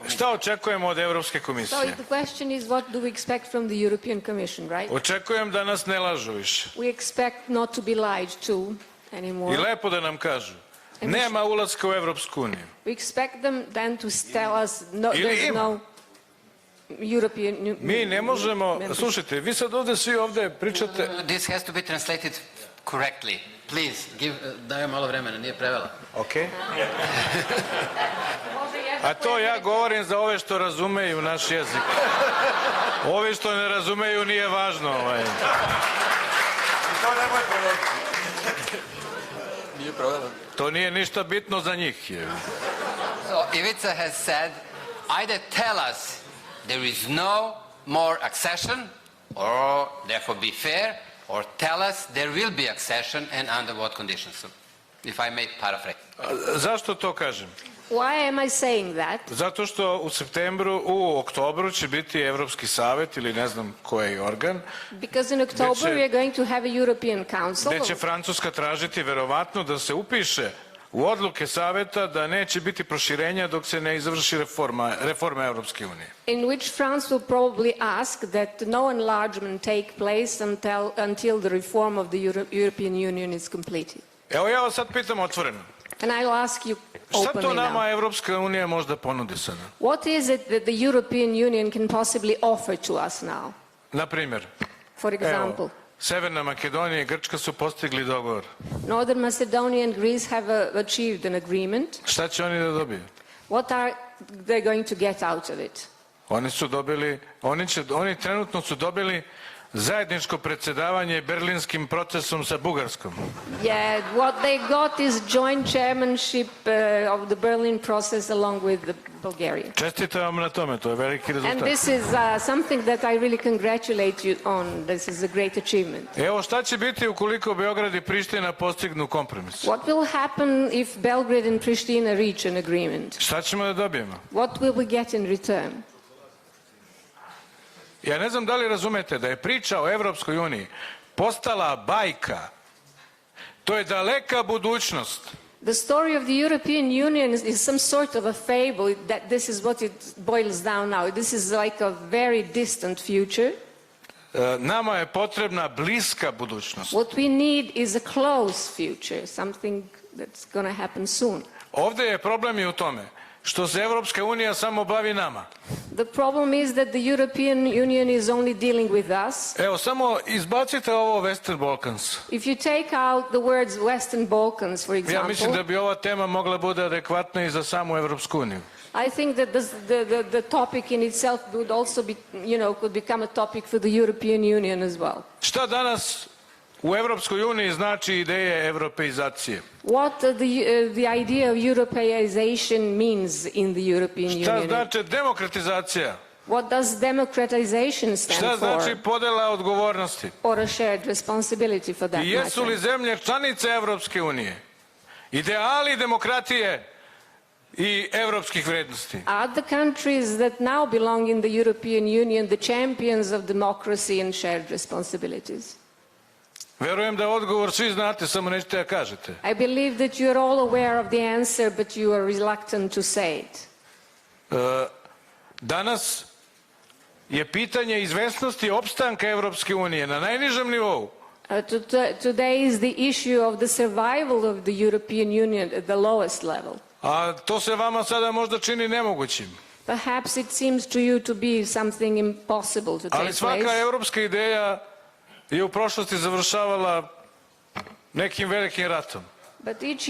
Šta očekujemo od Evropske komisije? So the question is, what do we expect from the European Commission, right? Očekujem da nas ne lažu više. We expect not to be lied to anymore. I lepo da nam kažu, nema ulaska u Evropsku uniju. We expect them then to tell us there's no European Union. Mi ne možemo, slušajte, vi sad ovde svi ovde pričate... This has to be translated correctly. Please, daj malo vremena, nije prevela. Okay. A to ja govorim za ove što razumeju naš jezik. Ovi što ne razumeju nije važno. To nije ništa bitno za njih. So Ivica has said, either tell us there is no more accession, or therefore be fair, or tell us there will be accession and under what conditions. So, if I may paraphrase. Zašto to kažem? Why am I saying that? Zato što u oktobru će biti Evropski savet ili ne znam koji organ. Because in October we are going to have a European Council. Gde će Francuska tražiti verovatno da se upiše u odluke saveta da neće biti proširenja dok se ne izvrši reforma Evropske unije. In which France will probably ask that no enlargement take place until the reform of the European Union is completed. Evo ja vas sad pitam otvoreno. And I'll ask you openly Šta to nama now. Evropska unija možda ponudi sada? What is it that the European Union can possibly offer to us now? Na primjer, For example, Severna Makedonija i Grčka su postigli dogovor. Northern Macedonia and Greece have achieved an agreement. Šta će oni da dobiju? What are they going to get out of it? Oni trenutno su dobili zajedničko predsjedavanje Berlinskim procesom sa Bugarskom. Yeah, what they got is joint chairmanship of the Berlin process along with Bulgaria. Čestitam vam na tome, to je veliki rezultat. And this is something that I really congratulate you on. This is a great achievement. Evo šta će biti ukoliko Beograd i Priština postignu kompromis? What will happen if Belgrade and Pristina reach an agreement? Šta ćemo da dobijemo? What will we get in return? Ja ne znam da li razumete da je priča o Evropskoj uniji postala bajka. To je daleka budućnost. The story of the European Union is some sort of a fable. That this is what it boils down now. This is like a very distant future. Nama je potrebna bliska budućnost. What we need is a close future, something that's going to happen soon. Ovde je problem i u tome što se Evropska unija samo bavi nama. The problem is that the European Union is only dealing with us. Evo, samo izbacite ovo Western Balkans. If you take out the words Western Balkans, for example, Ja mislim da bi ova tema mogla bude adekvatna i za samu Evropsku uniju. I think that the topic in itself would also be, could become a topic for the European Union as well. Šta danas u Evropskoj uniji znači ideje europeizacije? What the idea of Europeization means in the European Union? Šta znači demokratizacija? What does democratization stand Šta for? znači podela odgovornosti? Or a shared responsibility for that I jesu li matter? zemlje članice Evropske unije ideali demokratije i evropskih vrednosti? Are the countries that now belong in the European Union the champions of democracy and shared responsibilities? Verujem da odgovor svi znate, samo nećete da kažete. I believe that you are all aware of the answer, but you are reluctant to say it. Danas je pitanje izvesnosti opstanka Evropske unije na najnižem nivou. Today is the issue of the survival of the European Union at the lowest level. A to se vama sada možda čini nemogućim. Perhaps it seems to you to be something impossible to take Ali svaka place. evropska ideja je u prošlosti završavala nekim velikim ratom. But each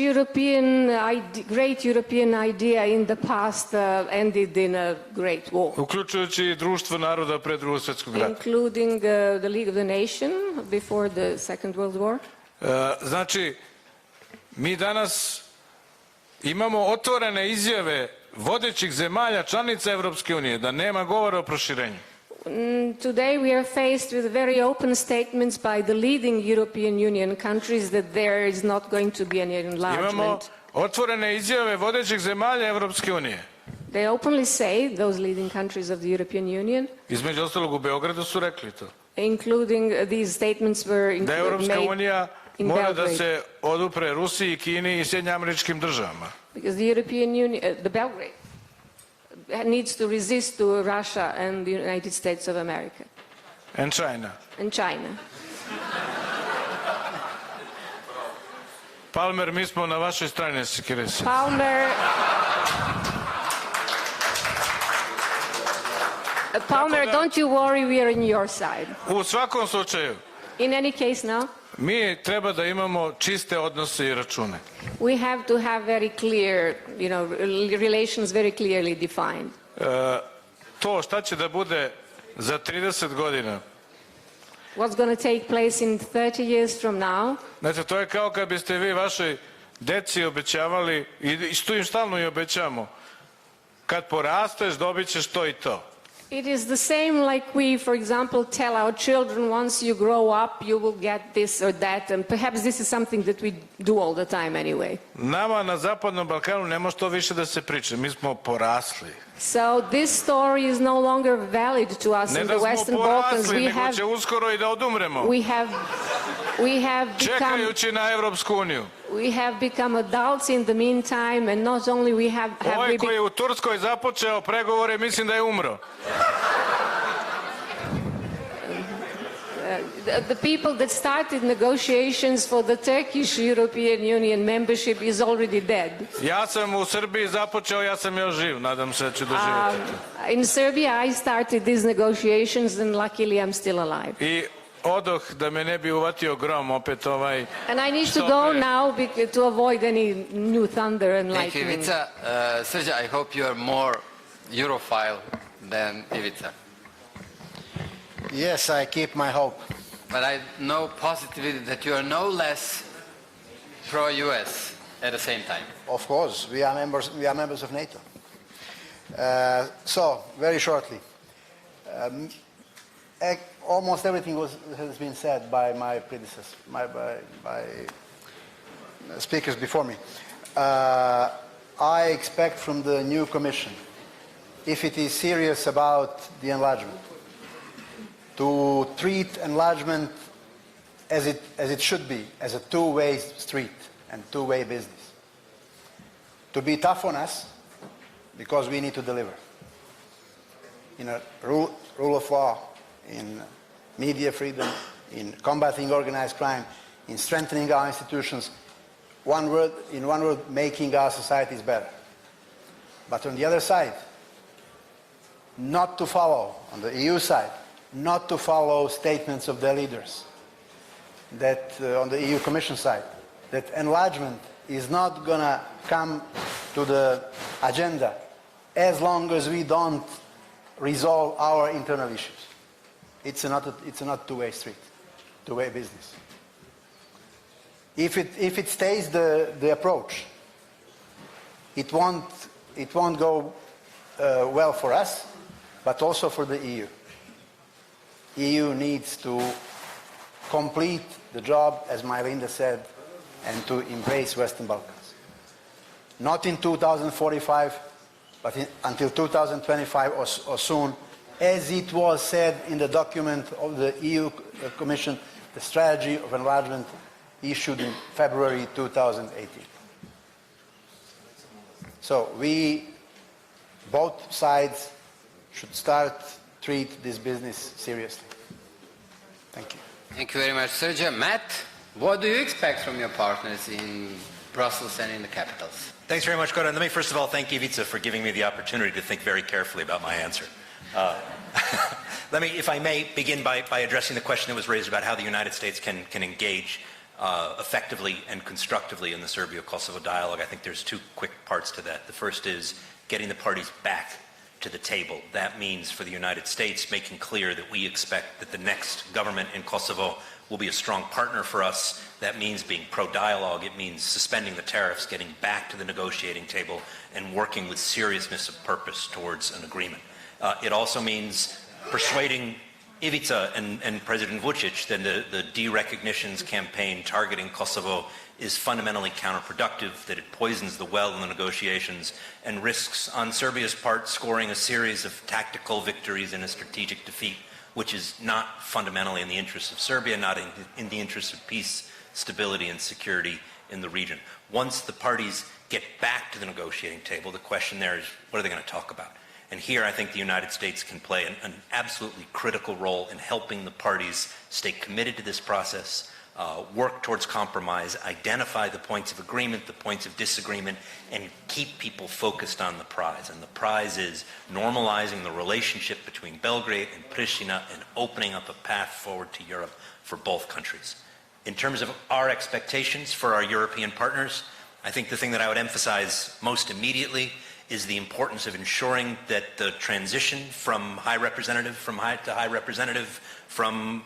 great European idea in the past ended in a great war. Uključujući i društvo naroda pre Drugog svjetskog rata. Including the League of the Nations before the Second World War. Znači, mi danas imamo otvorene izjave vodećih zemalja članica Evropske unije da nema govora o proširenju. Today we are faced with very open statements by the leading European Union countries that there is not going to be any enlargement. Imamo otvorene izjave vodećih zemalja Evropske unije. They openly say, those leading countries of the European Union, Između ostalog u Beogradu su rekli to. including these statements were Da Evropska made unija in mora da Belgrade. se odupre Rusiji, Kini i Sjedinjenim Američkim Državama. Because the European Union, the Belgrade, needs to resist to Russia and the United States of America. And China. And China. Palmer, mi smo na vašoj strani, Sekirese. Palmer, don't you worry, we are on your side. U svakom slučaju, In any case now, mi treba da imamo čiste odnose i račune. we have to have very clear, relations very clearly defined. To šta će da bude za 30 godina, What's going to take place in 30 years from now? znači to je kao kad biste vi vašoj deci obećavali, i što im stalno i obećamo, kad porasteš dobit ćeš to i to. It is the same like we, for example, tell our children once you grow up you will get this or that, and perhaps this is something that we do all the time anyway. Nama na Zapadnom Balkanu ne može to više da se priča, mi smo porasli. So this story is no longer valid to us Ne in da the smo Western Balkans. porasli, nego će uskoro i da odumremo. We have become Čekajući na Evropsku uniju. we have become adults in the meantime, and not only we have Ovaj we koji je u Turskoj započeo pregovore, mislim da je umro. the people that started negotiations for the Turkish European Union membership is already dead. Ja sam u Srbiji započeo, ja sam još živ, nadam se da ću doživjeti to. In Serbia I started these negotiations, and luckily I'm still alive. I odoh da me ne bi uvatio grom opet ovaj. And I need to go now to avoid any new thunder and Thank you, lightning. Ivica. Srđa, I hope you are more Europhile than Ivica. Yes, I keep my hope. But I know positively that you are no less pro-US at the same time. Of course, we are members of NATO. So, very shortly, almost everything has been said by my predecessors, by speakers before me. I expect from the new Commission, if it is serious about the enlargement, to treat enlargement as it should be, as a two-way street and two-way business. To be tough on us, because we need to deliver. In a rule of law, in media freedom, in combating organized crime, in strengthening our institutions, one word, making our societies better. But on the other side, not to follow, on the EU side, not to follow statements of their leaders, that on the EU Commission side, that enlargement is not going to come to the agenda as long as we don't resolve our internal issues. It's not two-way street, two-way business. If it stays the approach, it won't go well for us, but also for the EU. EU needs to complete the job, as Mylinda said, and to embrace Western Balkans. Not in 2045, but until 2025 or soon, as it was said in the document of the EU Commission, the Strategy of Enlargement, issued in February 2018. So both sides should treat this business seriously. Thank you. Thank you very much, Sergio. Matt, what do you expect from your partners in Brussels and in the capitals? Thanks very much, Goran. Let me first of all thank Ivica for giving me the opportunity to think very carefully about my answer. Let me, if I may, begin by addressing the question that was raised about how the United States can engage effectively and constructively in the Serbia-Kosovo dialogue. I think there's two quick parts to that. The first is getting the parties back to the table. That means for the United States making clear that we expect that the next government in Kosovo will be a strong partner for us. That means being pro-dialogue. It means suspending the tariffs, getting back to the negotiating table, and working with seriousness of purpose towards an agreement. It also means persuading Ivica and President Vučić that the derecognitions campaign targeting Kosovo is fundamentally counterproductive, that it poisons the well in the negotiations and risks on Serbia's part scoring a series of tactical victories and a strategic defeat, which is not fundamentally in the interests of Serbia, not in the interests of peace, stability, and security in the region. Once the parties get back to the negotiating table, the question there is, what are they going to talk about? And here I think the United States can play an absolutely critical role in helping the parties stay committed to this process, work towards compromise, identify the points of agreement, the points of disagreement, and keep people focused on the prize. And the prize is normalizing the relationship between Belgrade and Pristina and opening up a path forward to Europe for both countries. In terms of our expectations for our European partners, I think the thing that I would emphasize most immediately is the importance of ensuring that the transition from High Representative from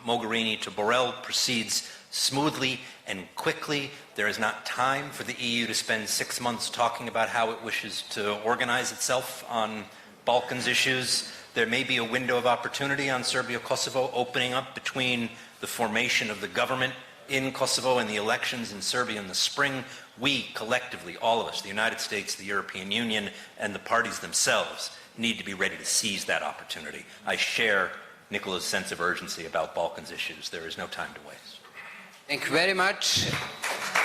Mogherini to Borrell proceeds smoothly and quickly. There is not time for the EU to spend 6 months talking about how it wishes to organize itself on Balkans issues. There may be a window of opportunity on Serbia-Kosovo opening up between the formation of the government in Kosovo and the elections in Serbia in the spring. We collectively, all of us, the United States, the European Union, and the parties themselves need to be ready to seize that opportunity. I share Nicola's sense of urgency about Balkans issues. There is no time to waste. Thank you very much.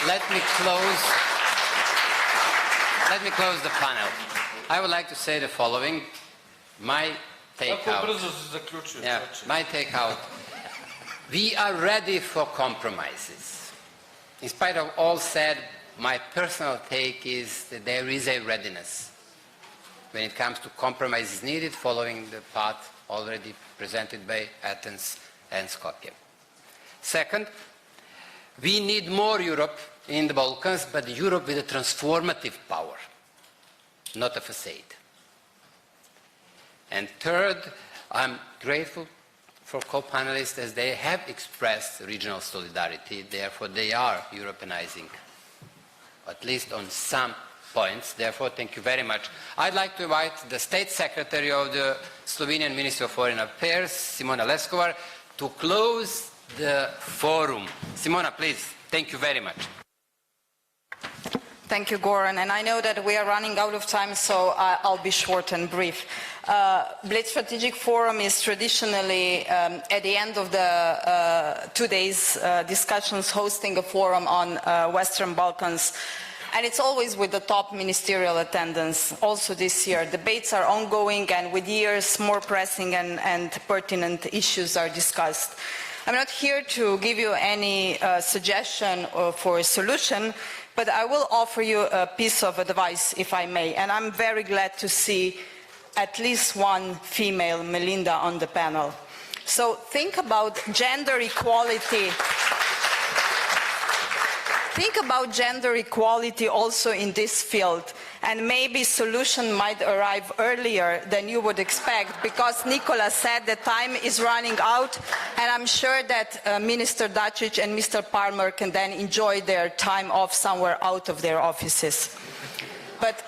Let me close the panel. I would like to say the following. My takeout. We are ready for compromises. In spite of all said, my personal take is that there is a readiness when it comes to compromises needed following the path already presented by Athens and Skopje. Second, we need more Europe in the Balkans, but Europe with a transformative power, not a facade. And third, I'm grateful for co-panelists as they have expressed regional solidarity, therefore they are Europeanizing, at least on some points. Therefore, thank you very much. I'd like to invite the State Secretary of the Slovenian Ministry of Foreign Affairs, Simona Leskovar, to close the forum. Simona, please. Thank you very much. Thank you, Goran. And I know that we are running out of time, so I'll be short and brief. Bled Strategic Forum is traditionally, at the end of the 2 days discussions, hosting a forum on Western Balkans. And it's always with the top ministerial attendance. Also this year, debates are ongoing, and with years, more pressing and pertinent issues are discussed. I'm not here to give you any suggestion for a solution, But I will offer you a piece of advice, if I may, and I'm very glad to see at least one female, Melinda, on the panel. So think about gender equality. Think about gender equality also in this field, and maybe solution might arrive earlier than you would expect, because Nicola said the time is running out, and I'm sure that Minister Dacic and Mr. Palmer can then enjoy their time off somewhere out of their offices. But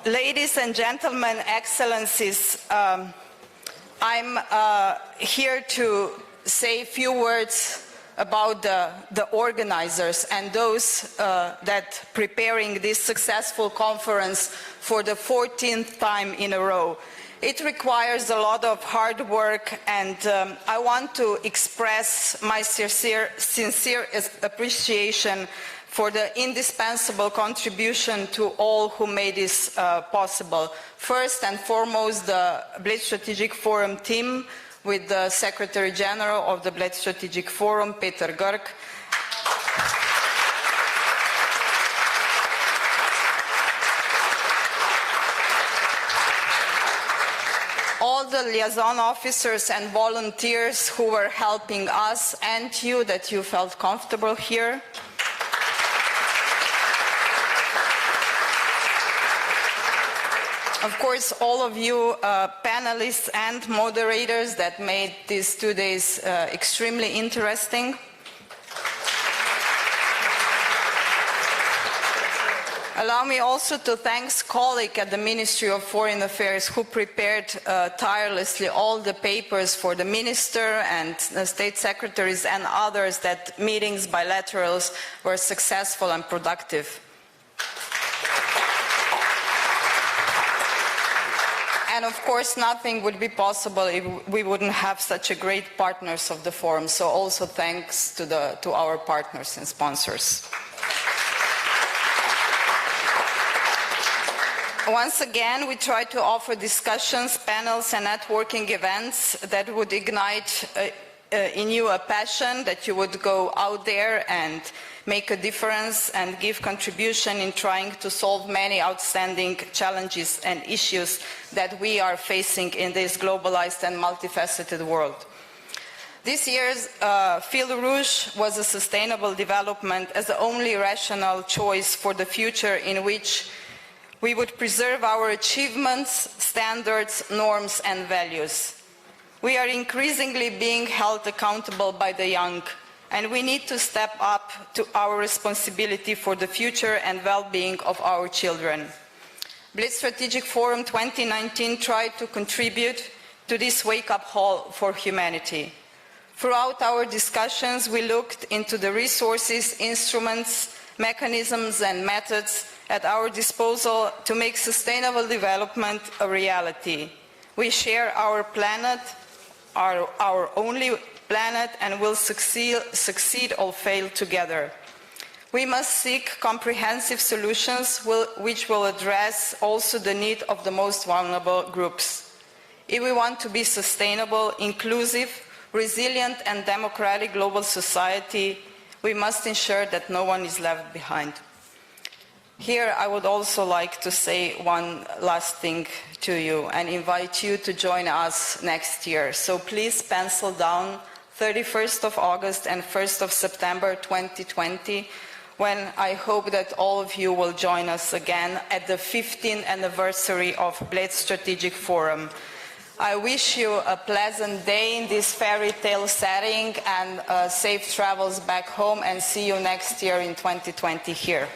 ladies and gentlemen, excellencies, I'm here to say a few words about the organizers and those that preparing this successful conference for the 14th time in a row. It requires a lot of hard work, and I want to express my sincere appreciation for the indispensable contribution to all who made this possible. First and foremost, the Bled Strategic Forum team, with the Secretary General of the Bled Strategic Forum, Peter Grk. All the liaison officers and volunteers who were helping us, and you, that you felt comfortable here. Of course, all of you panelists and moderators that made these 2 days extremely interesting. Allow me also to thank colleagues at the Ministry of Foreign Affairs who prepared tirelessly all the papers for the Minister and the State Secretaries and others, that meetings, bilaterals, were successful and productive. And of course, nothing would be possible if we wouldn't have such a great partners of the forum. So also thanks to our partners and sponsors. Once again, we try to offer discussions, panels, and networking events that would ignite in you a passion, that you would go out there and make a difference and give contribution in trying to solve many outstanding challenges and issues that we are facing in this globalized and multifaceted world. This year's Fil Rouge was a sustainable development as the only rational choice for the future, in which we would preserve our achievements, standards, norms, and values. We are increasingly being held accountable by the young, and we need to step up to our responsibility for the future and well-being of our children. Bled Strategic Forum 2019 tried to contribute to this wake-up call for humanity. Throughout our discussions, we looked into the resources, instruments, mechanisms, and methods at our disposal to make sustainable development a reality. We share our planet, our only planet, and will succeed or fail together. We must seek comprehensive solutions which will address also the need of the most vulnerable groups. If we want to be sustainable, inclusive, resilient, and democratic global society, we must ensure that no one is left behind. Here, I would also like to say one last thing to you and invite you to join us next year. So please pencil down 31st of August and 1st of September 2020, when I hope that all of you will join us again at the 15th anniversary of Bled Strategic Forum. I wish you a pleasant day in this fairy tale setting, and safe travels back home, and see you next year in 2020 here.